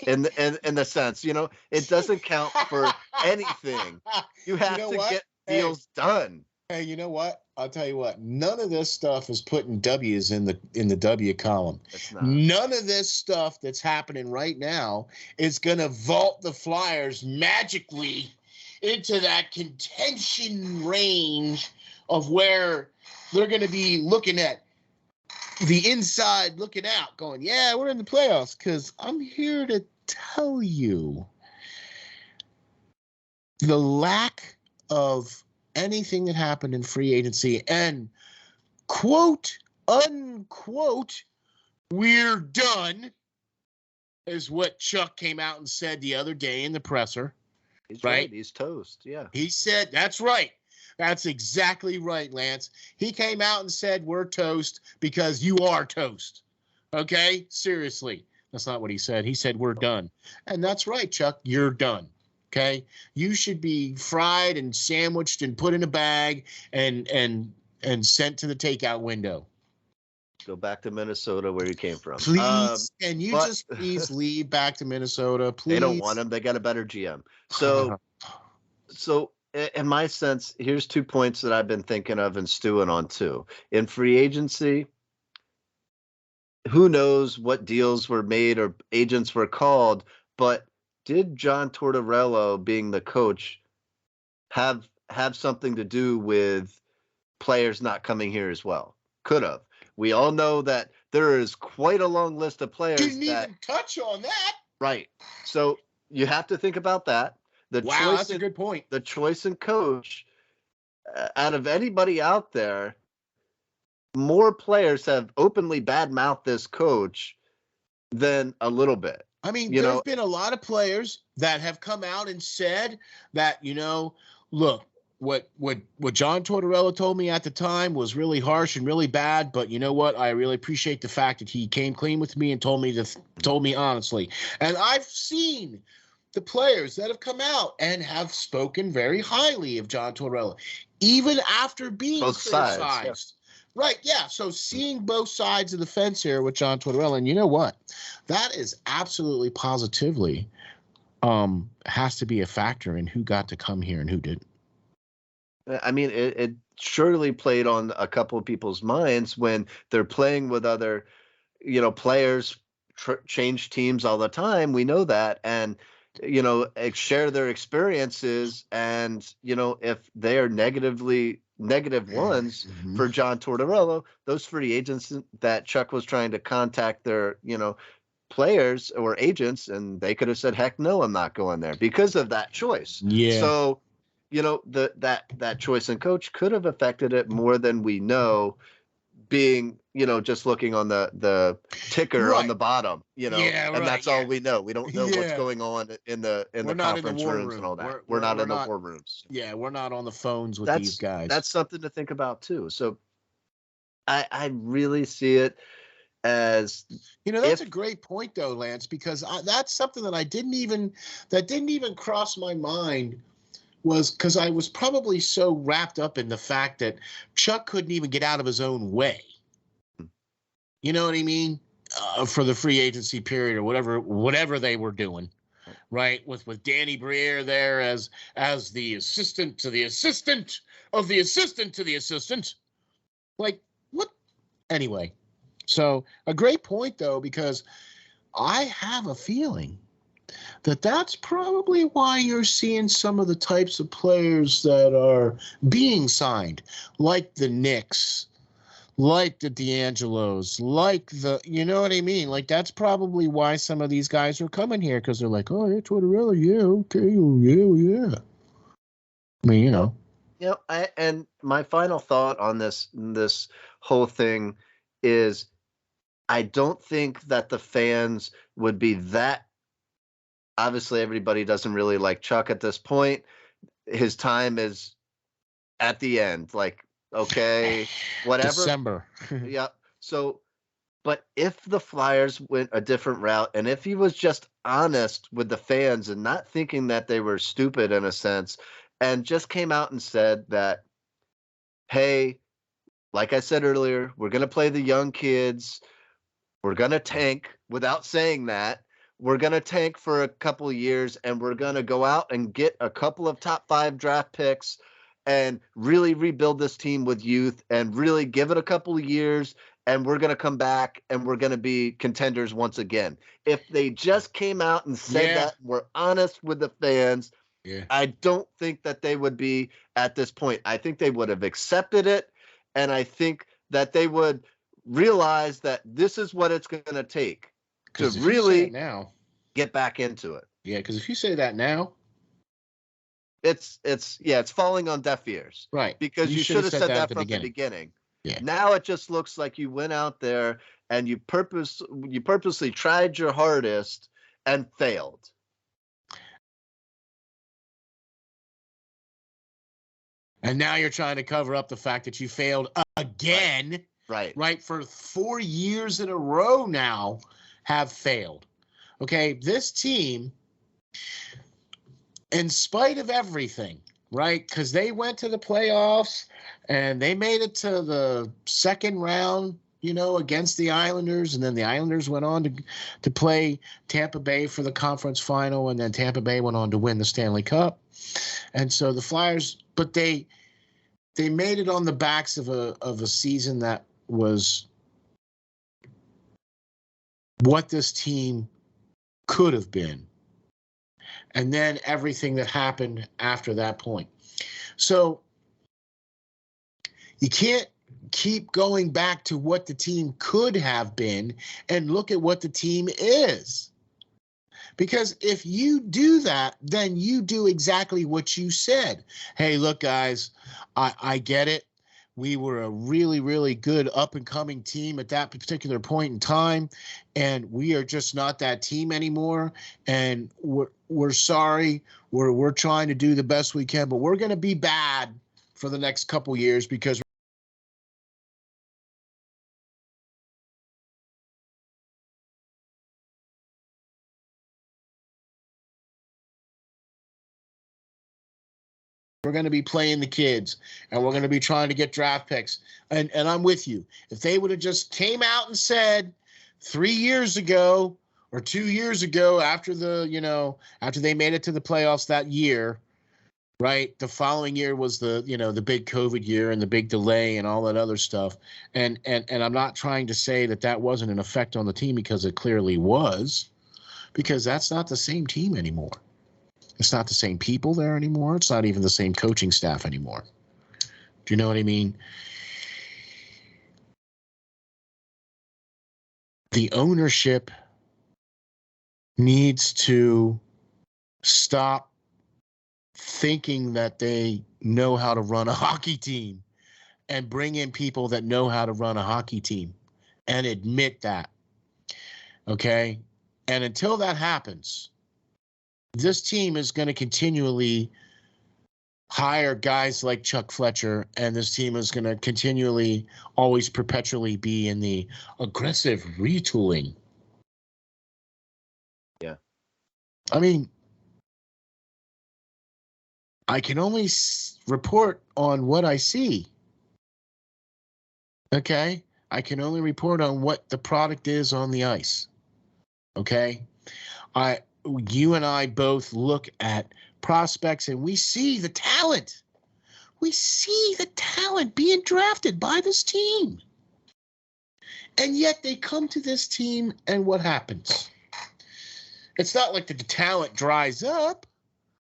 In the sense, it doesn't count for anything. You have to get deals done. Hey, you know what? I'll tell you what. None of this stuff is putting W's in the W column. None of this stuff that's happening right now is going to vault the Flyers magically into that contention range of where they're going to be looking at the inside, looking out, going, yeah, we're in the playoffs. Because I'm here to tell you the lack of anything that happened in free agency and quote unquote, we're done, is what Chuck came out and said the other day in the presser. He's right. He's toast. Yeah. He said, that's right. That's exactly right, Lance. He came out and said, we're toast because you are toast. Okay? Seriously. That's not what he said. He said, we're done. And that's right, Chuck. You're done. Okay? You should be fried and sandwiched and put in a bag and sent to the takeout window. Go back to Minnesota where you came from. Please, can you just please leave back to Minnesota? Please. They don't want him. They got a better GM. So in my sense, here's 2 points that I've been thinking of and stewing on too. In free agency, who knows what deals were made or agents were called, but did John Tortorella being the coach have something to do with players not coming here as well? Could have. We all know that there is quite a long list of players. Didn't even touch on that. Right. So you have to think about that. That's a good point. The choice in coach, out of anybody out there, more players have openly badmouthed this coach than a little bit. I mean, there's been a lot of players that have come out and said that, look, what John Tortorella told me at the time was really harsh and really bad, but you know what? I really appreciate the fact that he came clean with me and told me honestly. And I've seen the players that have come out and have spoken very highly of John Tortorella, even after being criticized Right, yeah. So seeing both sides of the fence here with John Tortorella, and you know what? That is absolutely positively has to be a factor in who got to come here and who didn't. I mean, it surely played on a couple of people's minds when they're playing with other, players change teams all the time. We know that. And, share their experiences. And, if they are negative ones for John Tortorella, those free agents that Chuck was trying to contact their, players or agents, and they could have said, heck no, I'm not going there because of that choice. Yeah. So, that choice in coach could have affected it more than we know, being, just looking on the ticker on the bottom, and that's all we know. We don't know what's going on in the conference rooms and all that. We're not in the war rooms. Yeah, we're not on the phones with these guys. That's something to think about too. So I really see it as, that's a great point though, Lance, because that's something that didn't even cross my mind, was because I was probably so wrapped up in the fact that Chuck couldn't even get out of his own way. You know what I mean? For the free agency period or whatever they were doing, right? With Danny Briere there as the assistant to the assistant of the assistant to the assistant. Like, what? Anyway, so a great point though, because I have a feeling that's probably why you're seeing some of the types of players that are being signed, like the Knicks, like the D'Angelos, like you know what I mean? Like, that's probably why some of these guys are coming here, because they're like, oh, it's Tortorella, yeah, okay, yeah. I mean, and my final thought on this whole thing is, I don't think that the fans would be that. Obviously, everybody doesn't really like Chuck at this point. His time is at the end. Like, okay, whatever. December. Yeah. So, but if the Flyers went a different route, and if he was just honest with the fans and not thinking that they were stupid in a sense, and just came out and said that, hey, like I said earlier, we're going to play the young kids. We're going to tank, without saying that. We're going to tank for a couple of years, and we're going to go out and get a couple of top 5 draft picks and really rebuild this team with youth and really give it a couple of years, and we're going to come back and we're going to be contenders once again. If they just came out and said that, were honest with the fans, I don't think that they would be at this point. I think they would have accepted it, and I think that they would realize that this is what it's going to take to really get back into it. Yeah, because if you say that now, it's falling on deaf ears. Right. Because you should have said that from the beginning. Yeah. Now it just looks like you went out there and you purposely tried your hardest and failed. And now you're trying to cover up the fact that you failed again. Right. For 4 years in a row now have failed. Okay. This team, in spite of everything, right? Because they went to the playoffs and they made it to the second round, against the Islanders. And then the Islanders went on to play Tampa Bay for the conference final. And then Tampa Bay went on to win the Stanley Cup. And so the Flyers, but they made it on the backs of a season that was what this team could have been. And then everything that happened after that point. So you can't keep going back to what the team could have been and look at what the team is. Because if you do that, then you do exactly what you said. Hey, look, guys, I get it. We were a really, really good up-and-coming team at that particular point in time, and we are just not that team anymore. And we're sorry. We're trying to do the best we can, but we're going to be bad for the next couple years because We're going to be playing the kids, and we're going to be trying to get draft picks. And I'm with you. If they would have just came out and said 3 years ago or 2 years ago after they made it to the playoffs that year, right? The following year was the big COVID year and the big delay and all that other stuff. And I'm not trying to say that wasn't an effect on the team, because it clearly was, because that's not the same team anymore. It's not the same people there anymore. It's not even the same coaching staff anymore. Do you know what I mean? The ownership needs to stop thinking that they know how to run a hockey team and bring in people that know how to run a hockey team and admit that. Okay? And until that happens, this team is going to continually hire guys like Chuck Fletcher, and this team is going to continually, always perpetually be in the aggressive retooling. Yeah. I mean, I can only report on what I see. Okay? I can only report on what the product is on the ice. Okay? You and I both look at prospects and we see the talent. We see the talent being drafted by this team. And yet they come to this team, and what happens? It's not like the talent dries up.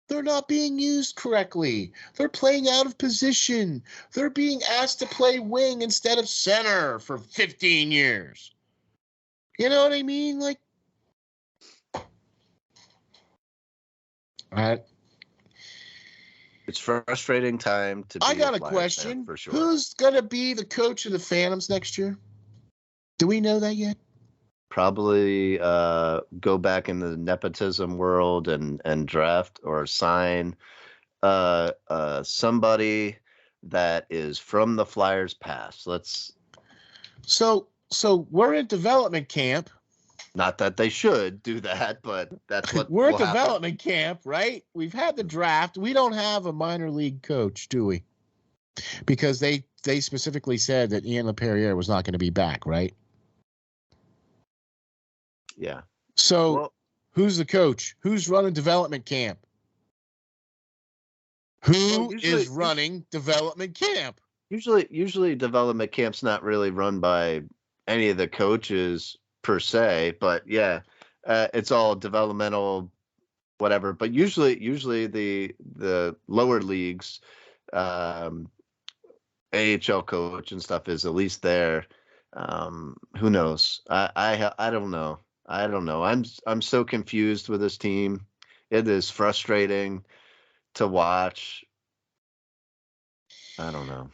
They're not being used correctly. They're playing out of position. They're being asked to play wing instead of center for 15 years. You know what I mean? Like, it's frustrating time to be I got a Flyers question. fan, for sure. Who's going to be the coach of the Phantoms next year? Do we know that yet? Probably go back into the nepotism world and draft or sign somebody that is from the Flyers past. So we're in development camp. Not that they should do that, but that's what we're at development camp, right? We've had the draft. We don't have a minor league coach, do we? Because they specifically said that Ian LaPerriere was not going to be back, right? Yeah. So who's the coach? Who's running development camp? Who is running development camp? Usually development camp's not really run by any of the coaches per se, but yeah, it's all developmental, whatever. But usually the lower leagues, AHL coach and stuff is at least there. Who knows? I don't know. I don't know. I'm so confused with this team. It is frustrating to watch. I don't know.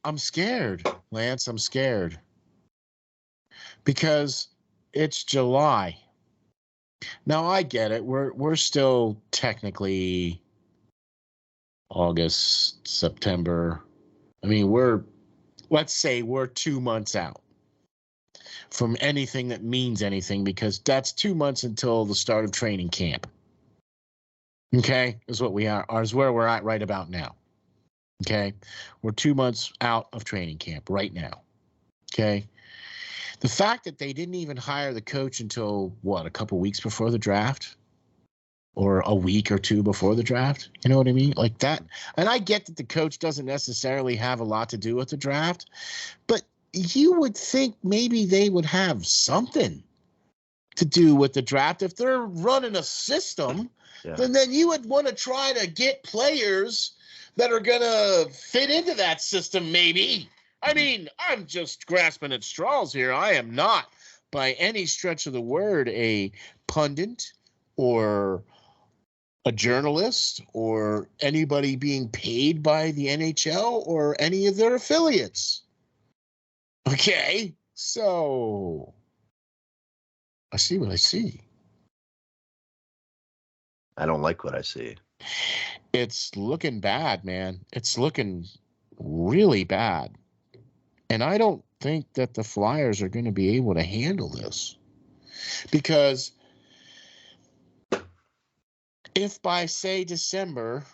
I'm scared, Lance. I'm scared. Because it's July. Now I get it. We're still technically August, September. I mean, let's say we're 2 months out from anything that means anything, because that's 2 months until the start of training camp. Okay, is what we are, is where we're at right about now. Okay, we're 2 months out of training camp right now. Okay. The fact that they didn't even hire the coach until, a couple weeks before the draft, or a week or two before the draft, you know what I mean? Like that. And I get that the coach doesn't necessarily have a lot to do with the draft, but you would think maybe they would have something to do with the draft. If they're running a system, then you would want to try to get players that are going to fit into that system, maybe. I mean, I'm just grasping at straws here. I am not, by any stretch of the word, a pundit or a journalist or anybody being paid by the NHL or any of their affiliates. Okay, so I see what I see. I don't like what I see. It's looking bad, man. It's looking really bad. And I don't think that the Flyers are going to be able to handle this. Because if by, say, December,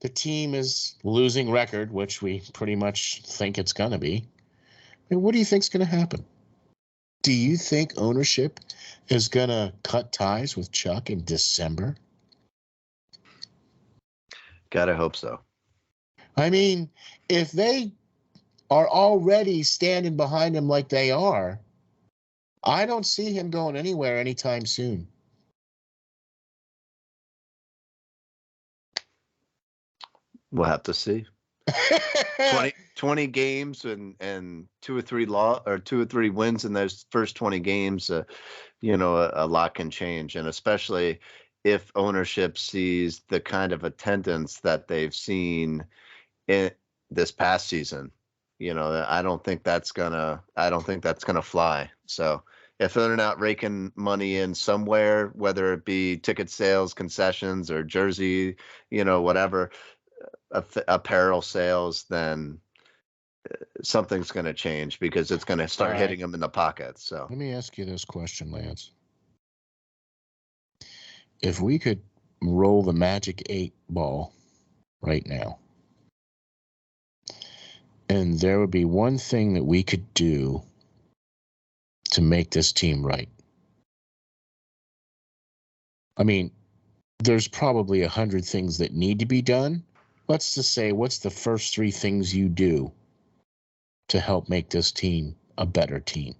the team is losing record, which we pretty much think it's going to be, and what do you think's going to happen? Do you think ownership is going to cut ties with Chuck in December? Gotta hope so. I mean, if they are already standing behind him like they are, I don't see him going anywhere anytime soon. We'll have to see. 20 games and 2 or 3 wins in those first 20 games, a lot can change. And especially if ownership sees the kind of attendance that they've seen in this past season, I don't think that's gonna fly. So if they're not raking money in somewhere, whether it be ticket sales, concessions, or jersey, whatever, apparel sales, then something's going to change because it's going to start hitting them in the pocket. So let me ask you this question, Lance. If we could roll the magic 8 ball right now, and there would be one thing that we could do to make this team right. I mean, there's probably 100 things that need to be done. Let's just say, what's the first 3 things you do to help make this team a better team?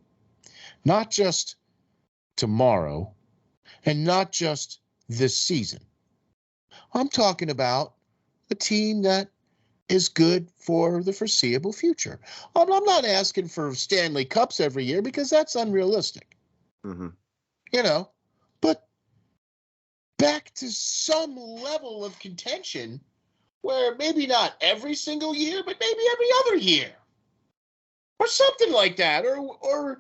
Not just tomorrow and not just this season. I'm talking about a team that is good for the foreseeable future. I'm not asking for Stanley Cups every year because that's unrealistic. Mm-hmm. But back to some level of contention where maybe not every single year, but maybe every other year or something like that. Or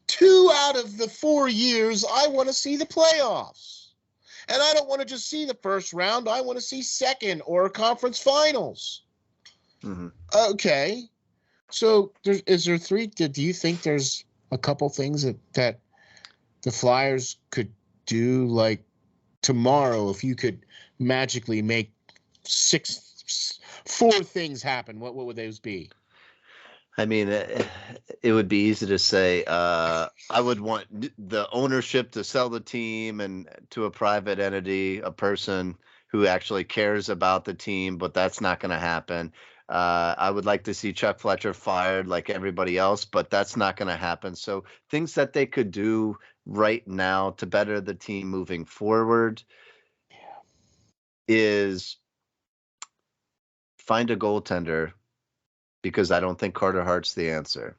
2 out of the 4 years, I want to see the playoffs. And I don't want to just see the first round. I want to see second or conference finals. Mm-hmm. Okay. So is there 3? Do you think there's a couple things that the Flyers could do, like tomorrow, if you could magically make 4 things happen, what would those be? I mean, it would be easy to say, I would want the ownership to sell the team and to a private entity, a person who actually cares about the team, but that's not going to happen. I would like to see Chuck Fletcher fired like everybody else, but that's not going to happen. So things that they could do right now to better the team moving forward is find a goaltender, because I don't think Carter Hart's the answer.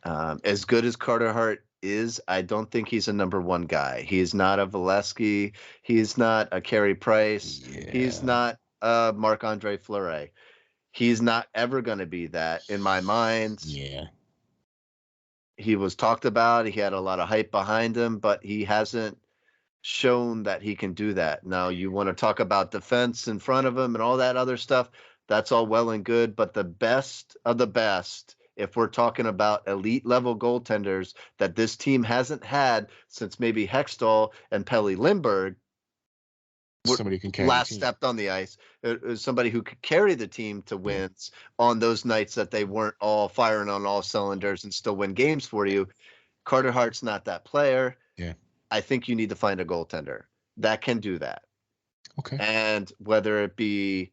As good as Carter Hart is, I don't think he's a number 1 guy. He's not a Valesky. He's not a Carey Price. Yeah. He's not a Marc-Andre Fleury. He's not ever going to be that in my mind. Yeah. He was talked about. He had a lot of hype behind him, but he hasn't shown that he can do that. Now, you want to talk about defense in front of him and all that other stuff. That's all well and good, but the best of the best, if we're talking about elite level goaltenders that this team hasn't had since maybe Hextall and Pelle Lindbergh, somebody can carry last stepped on the ice, somebody who could carry the team to wins on those nights that they weren't all firing on all cylinders and still win games for you. Carter Hart's not that player. Yeah. I think you need to find a goaltender that can do that. Okay. And whether it be,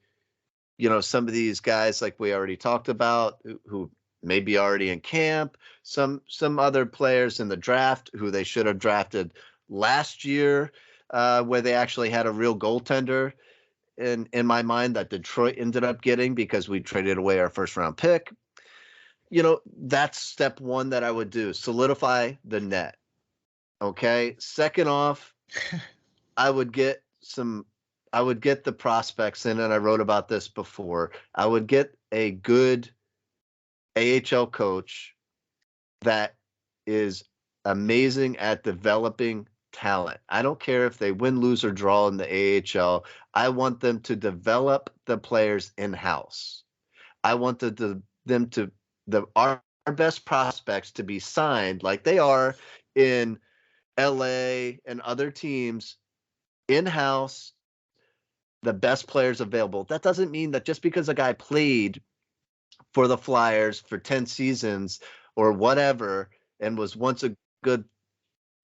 some of these guys like we already talked about who may be already in camp, some other players in the draft who they should have drafted last year, where they actually had a real goaltender in my mind that Detroit ended up getting because we traded away our first round pick. That's step 1 that I would do. Solidify the net. Okay. Second off, I would get the prospects in, and I wrote about this before. I would get a good AHL coach that is amazing at developing talent. I don't care if they win, lose, or draw in the AHL. I want them to develop the players in-house. I want our best prospects to be signed like they are in LA and other teams in-house the best players available. That doesn't mean that just because a guy played for the Flyers for 10 seasons or whatever and was once a good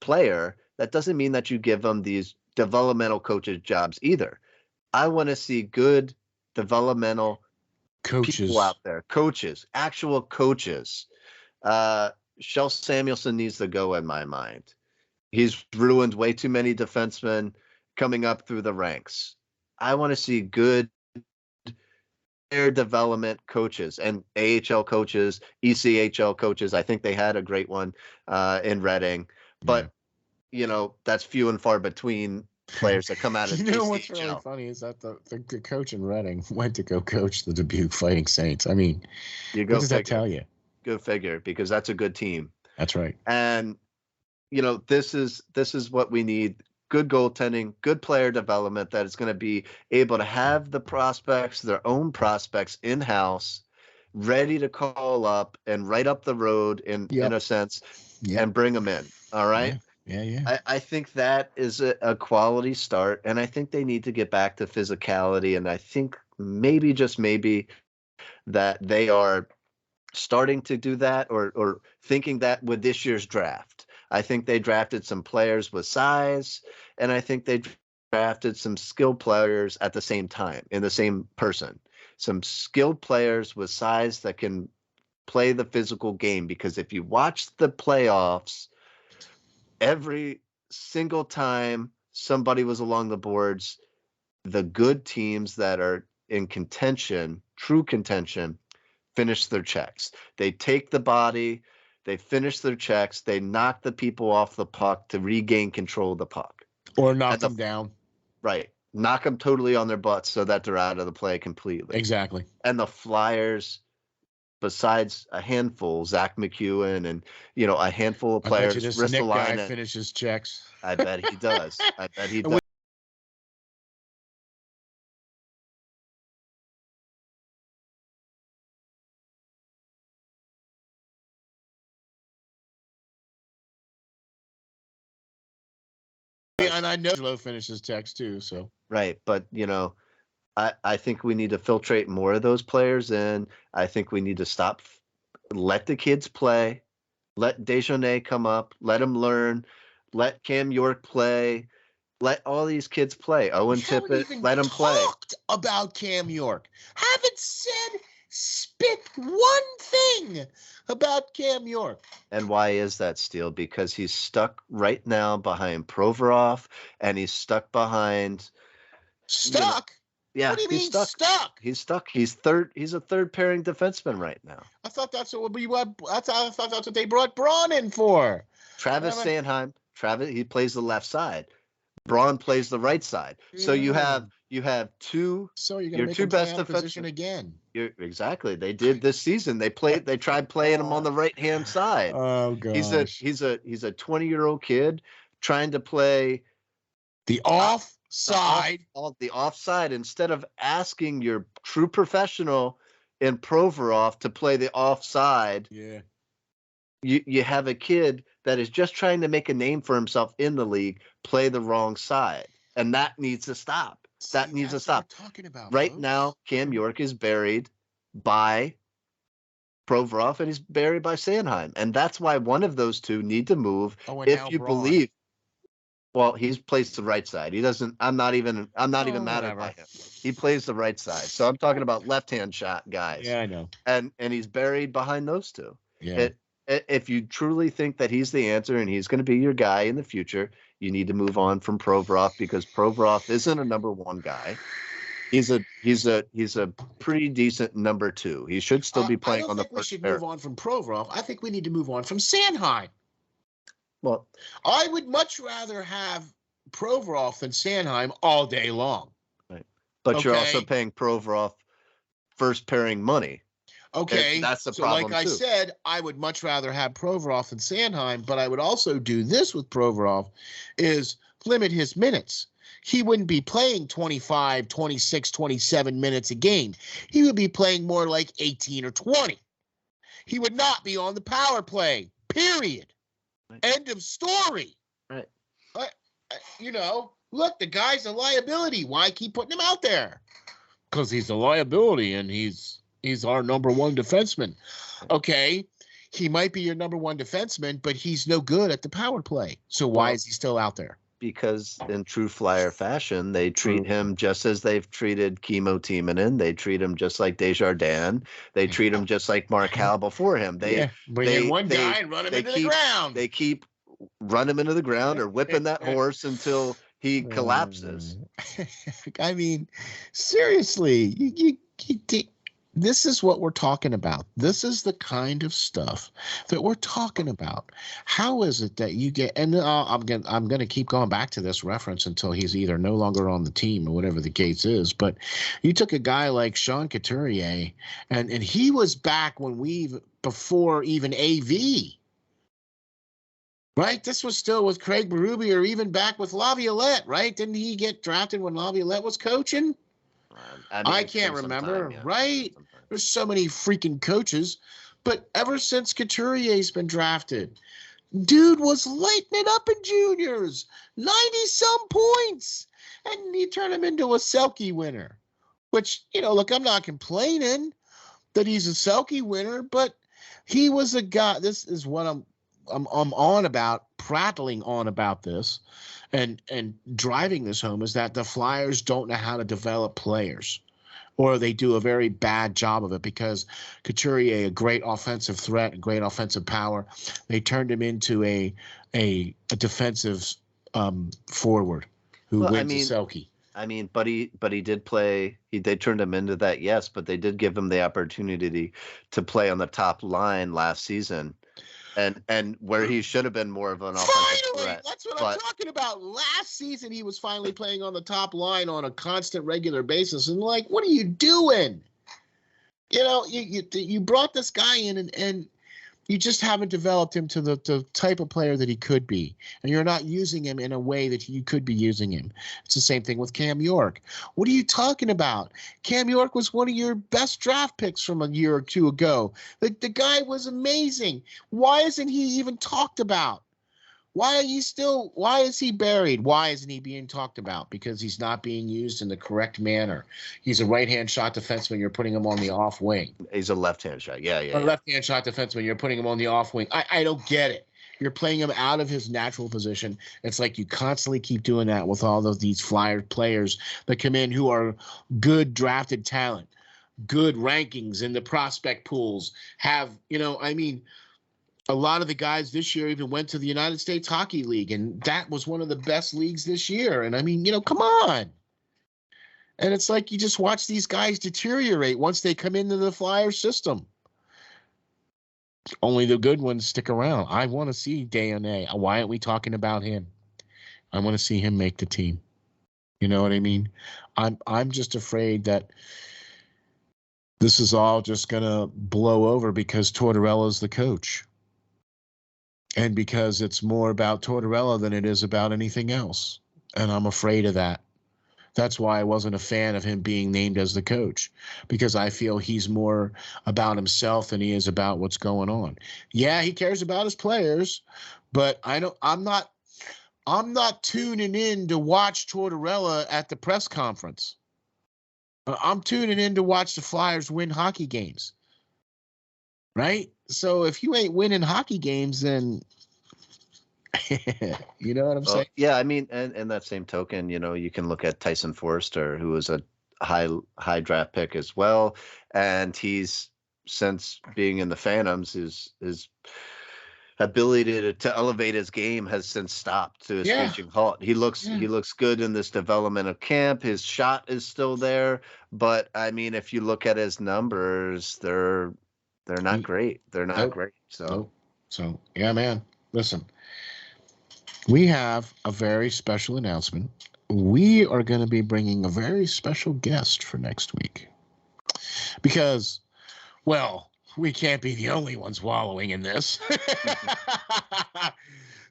player, that doesn't mean that you give them these developmental coaches jobs either. I want to see good developmental people out there, coaches, actual coaches. Shel Samuelson needs to go in my mind. He's ruined way too many defensemen coming up through the ranks. I want to see good player development coaches and AHL coaches, ECHL coaches. I think they had a great one in Reading, but that's few and far between players that come out of ECHL. What's really funny is that the coach in Reading went to go coach the Dubuque Fighting Saints. I mean, what does that tell you? Go figure, because that's a good team. That's right. And this is what we need. Good goaltending, good player development that is going to be able to have the prospects, their own prospects in-house, ready to call up and right up the road in a sense, and bring them in. All right. Yeah. I think that is a quality start, and I think they need to get back to physicality. And I think maybe, just maybe, that they are starting to do that or thinking that with this year's draft. I think they drafted some players with size, and I think they drafted some skilled players at the same time, in the same person. Some skilled players with size that can play the physical game. Because if you watch the playoffs, every single time somebody was along the boards, the good teams that are in contention, true contention, finish their checks. They take the body, they finish their checks, they knock the people off the puck to regain control of the puck. Or knock them down. Right. Knock them totally on their butts so that they're out of the play completely. Exactly. And the Flyers, besides a handful, Zach McEwen and, a handful of players. I bet you this Nick guy finishes checks. I bet he does. I bet he does. And I know Low finishes checks too. So right, but I think we need to filtrate more of those players in. I think we need to stop, let the kids play, let Dejournay come up, let him learn, let Cam York play, let all these kids play. Owen Tippett, let him play. Talked about Cam York. Haven't said spit one thing about Cam York. And why is that, Steel? Because he's stuck right now behind Provorov, and he's stuck behind. Stuck? Yeah, what do you mean stuck? He's stuck. He's a third pairing defenseman right now. I thought that's what I thought that's what they brought Braun in for. Travis Sanheim. He plays the left side. Braun plays the right side. So you have two. So you're going to make him play out of position again. Exactly. They did this season. They tried playing him on the right hand side. Oh gosh. He's a 20-year-old kid trying to play the offside. The offside, instead of asking your true professional in Provorov to play the offside. Yeah. You have a kid that is just trying to make a name for himself in the league play the wrong side, and that needs to stop. That needs to stop. Talking about right now, Cam York is buried by Provorov, and he's buried by Sanheim, and that's why one of those two need to move. If you believe, well, he plays the right side. He doesn't. I'm not even mad at him. He plays the right side. So I'm talking about left-hand shot guys. Yeah, I know. And he's buried behind those two. Yeah. If you truly think that he's the answer and he's going to be your guy in the future, you need to move on from Provorov, because Provorov isn't a number one guy. He's a pretty decent number two. He should still be playing on the first pair. I don't think we should move on from Provorov. I think we need to move on from Sanheim. Well, I would much rather have Provorov than Sanheim all day long. Right. But you're also paying Provorov first pairing money. Okay, and that's the problem. Like I said, I would much rather have Provorov than Sanheim, but I would also do this with Provorov, is limit his minutes. He wouldn't be playing 25, 26, 27 minutes a game. He would be playing more like 18 or 20. He would not be on the power play, period. Right. End of story. Right. Look, the guy's a liability. Why keep putting him out there? Because he's a liability, and he's our number one defenseman. Okay, he might be your number one defenseman, but he's no good at the power play. So why is he still out there? Because in true Flyer fashion, they treat him just as they've treated Kimmo Timonen. They treat him just like Desjardins. They treat him just like Mark Howe before him. Bring in one guy and run him into the ground. They keep run him into the ground or whipping that horse until he collapses. I mean, seriously, you this is what we're talking about. This is the kind of stuff that we're talking about. How is it that you get, and I'm going to keep going back to this reference until he's either no longer on the team or whatever the case is, but you took a guy like Sean Couturier, and he was back before even AV. Right? This was still with Craig Berube or even back with Laviolette, right? Didn't he get drafted when Laviolette was coaching? I can't remember, right? There's so many freaking coaches. But ever since Couturier's been drafted, dude was lighting it up in juniors. 90-some points. And you turn him into a Selke winner. Which, look, I'm not complaining that he's a Selke winner, but he was a guy. This is what I'm on about, prattling on about this and driving this home, is that the Flyers don't know how to develop players, or they do a very bad job of it, because Couturier, a great offensive threat, a great offensive power, they turned him into a defensive forward who went to Selke. I mean, but he did play. They turned him into that, yes, but they did give him the opportunity to play on the top line last season. And where he should have been more of an offensive threat. That's what I'm talking about. Last season, he was finally playing on the top line on a constant, regular basis. And what are you doing? You brought this guy in, and you just haven't developed him to the type of player that he could be. And you're not using him in a way that you could be using him. It's the same thing with Cam York. What are you talking about? Cam York was one of your best draft picks from a year or two ago. The guy was amazing. Why isn't he even talked about? Why is he buried? Why isn't he being talked about? Because he's not being used in the correct manner. He's a right-hand shot defenseman. You're putting him on the off wing. He's a left-hand shot. Yeah. A left-hand shot defenseman. You're putting him on the off wing. I don't get it. You're playing him out of his natural position. It's like you constantly keep doing that with all of these Flyer players that come in who are good drafted talent, good rankings in the prospect pools, have, a lot of the guys this year even went to the United States Hockey League, and that was one of the best leagues this year. And come on. And it's like you just watch these guys deteriorate once they come into the Flyer system. Only the good ones stick around. I want to see Day. Why aren't we talking about him? I want to see him make the team. You know what I mean? I'm just afraid that this is all just going to blow over because Tortorella's the coach. And because it's more about Tortorella than it is about anything else. And I'm afraid of that. That's why I wasn't a fan of him being named as the coach, because I feel he's more about himself than he is about what's going on. Yeah, he cares about his players, but I'm not tuning in to watch Tortorella at the press conference. I'm tuning in to watch the Flyers win hockey games. Right? So if you ain't winning hockey games, then you know what I'm saying? Yeah, I mean, and that same token, you can look at Tyson Forster, who was a high draft pick as well, and he's, since being in the Phantoms, his ability to elevate his game has since stopped to a screeching halt. He looks good in this development of camp. His shot is still there, but I mean, if you look at his numbers, they're not great. They're not great. So yeah, man. Listen, we have a very special announcement. We are going to be bringing a very special guest for next week because, well, we can't be the only ones wallowing in this.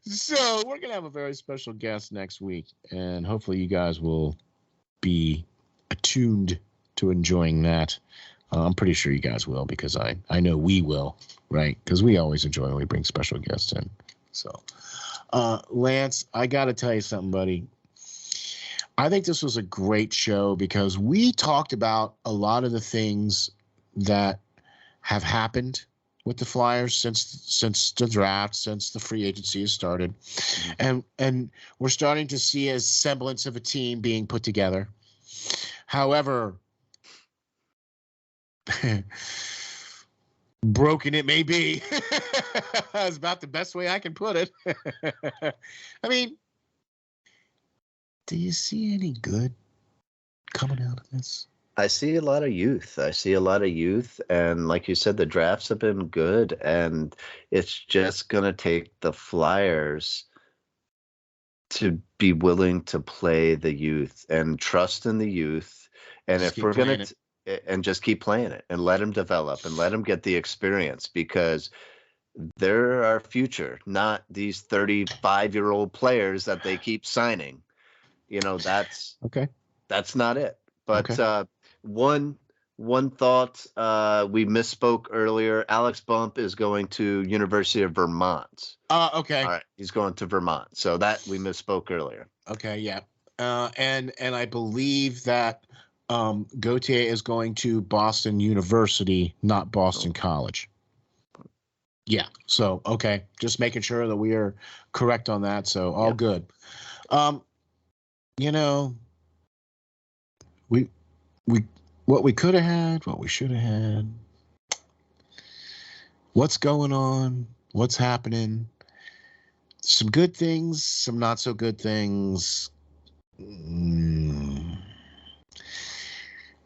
So we're going to have a very special guest next week, and hopefully you guys will be attuned to enjoying that. I'm pretty sure you guys will, because I know we will, right? Because we always enjoy when we bring special guests in. So, Lance, I got to tell you something, buddy. I think this was a great show because we talked about a lot of the things that have happened with the Flyers since the draft, since the free agency has started. And we're starting to see a semblance of a team being put together. However, broken it may be. That's about the best way I can put it. I mean, do you see any good coming out of this? I see a lot of youth. And like you said, the drafts have been good, and it's just going to take the Flyers to be willing to play the youth and trust in the youth. And if we're going to and just keep playing it and let them develop and let them get the experience, because they're our future, not these 35-year-old players that they keep signing. That's okay. That's not it. But one thought, we misspoke earlier. Alex Bump is going to University of Vermont. Okay. All right, he's going to Vermont. So that we misspoke earlier. Okay, yeah. And I believe that Gauthier is going to Boston University, not Boston College. Yeah. So, okay. Just making sure that we are correct on that. So all good. What we could have had, what we should have had, what's going on, what's happening, some good things, some not so good things.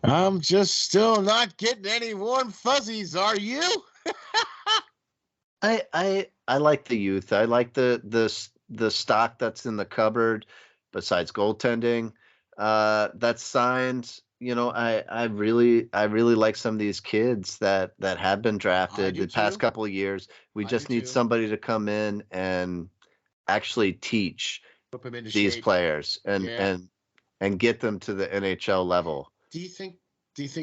I'm just still not getting any warm fuzzies. Are you? I like the youth. I like the stock that's in the cupboard besides goaltending. That's signed. I really like some of these kids that have been drafted the past couple of years. We just need somebody to come in and actually teach these players and get them to the NHL level. Do you think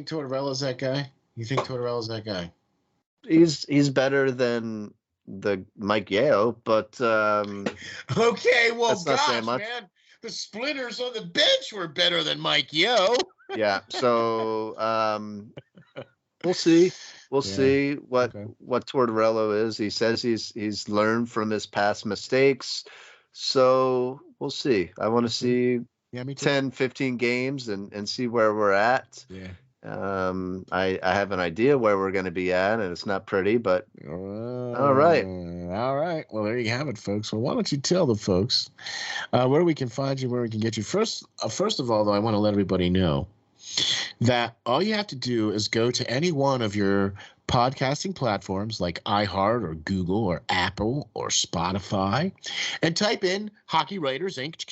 Tortorella's that guy? You think Tortorella's that guy? He's better than the Mike Yeo, but okay, well, gosh, man, the splinters on the bench were better than Mike Yeo. Yeah, so we'll see. We'll see what Tortorella is. He says he's learned from his past mistakes, so we'll see. I want to see 10, 15 games and see where we're at. Yeah. I have an idea where we're going to be at, and it's not pretty, but all right. Well, there you have it, folks. Well, why don't you tell the folks where we can find you, where we can get you. First of all, though, I want to let everybody know that all you have to do is go to any one of your podcasting platforms like iHeart or Google or Apple or Spotify and type in Hockey Writers Inc.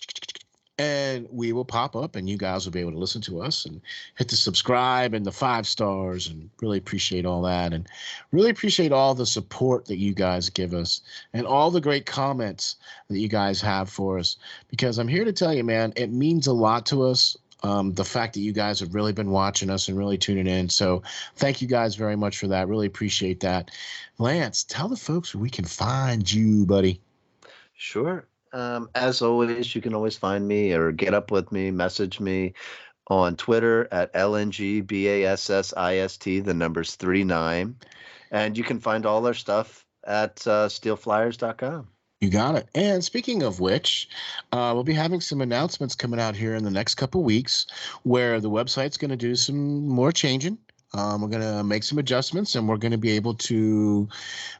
And we will pop up and you guys will be able to listen to us and hit the subscribe and the 5 stars, and really appreciate all that, and really appreciate all the support that you guys give us and all the great comments that you guys have for us, because I'm here to tell you, man, it means a lot to us. The fact that you guys have really been watching us and really tuning in. So thank you guys very much for that. Really appreciate that. Lance, tell the folks where we can find you, buddy. Sure. As always, you can always find me or get up with me, message me on Twitter at LNGBASSIST, the number's 39. And you can find all our stuff at SteelFlyers.com. You got it. And speaking of which, we'll be having some announcements coming out here in the next couple of weeks where the website's going to do some more changing. We're going to make some adjustments, and we're going to be able to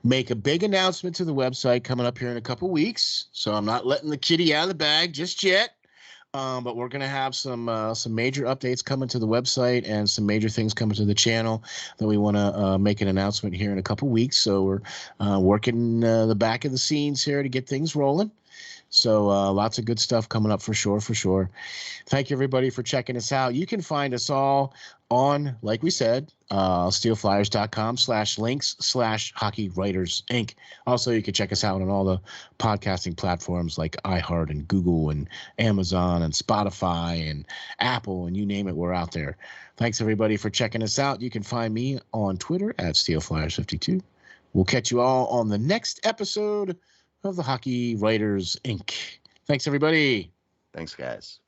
make a big announcement to the website coming up here in a couple of weeks. So I'm not letting the kitty out of the bag just yet. But we're going to have some major updates coming to the website and some major things coming to the channel that we want to make an announcement here in a couple weeks. So we're working the back of the scenes here to get things rolling. So lots of good stuff coming up for sure. Thank you, everybody, for checking us out. You can find us all on, like we said, SteelFlyers.com/links/Hockey Writers Inc. Also, you can check us out on all the podcasting platforms like iHeart and Google and Amazon and Spotify and Apple, and you name it, we're out there. Thanks, everybody, for checking us out. You can find me on Twitter at SteelFlyers52. We'll catch you all on the next episode of the Hockey Writers Inc. Thanks, everybody. Thanks, guys.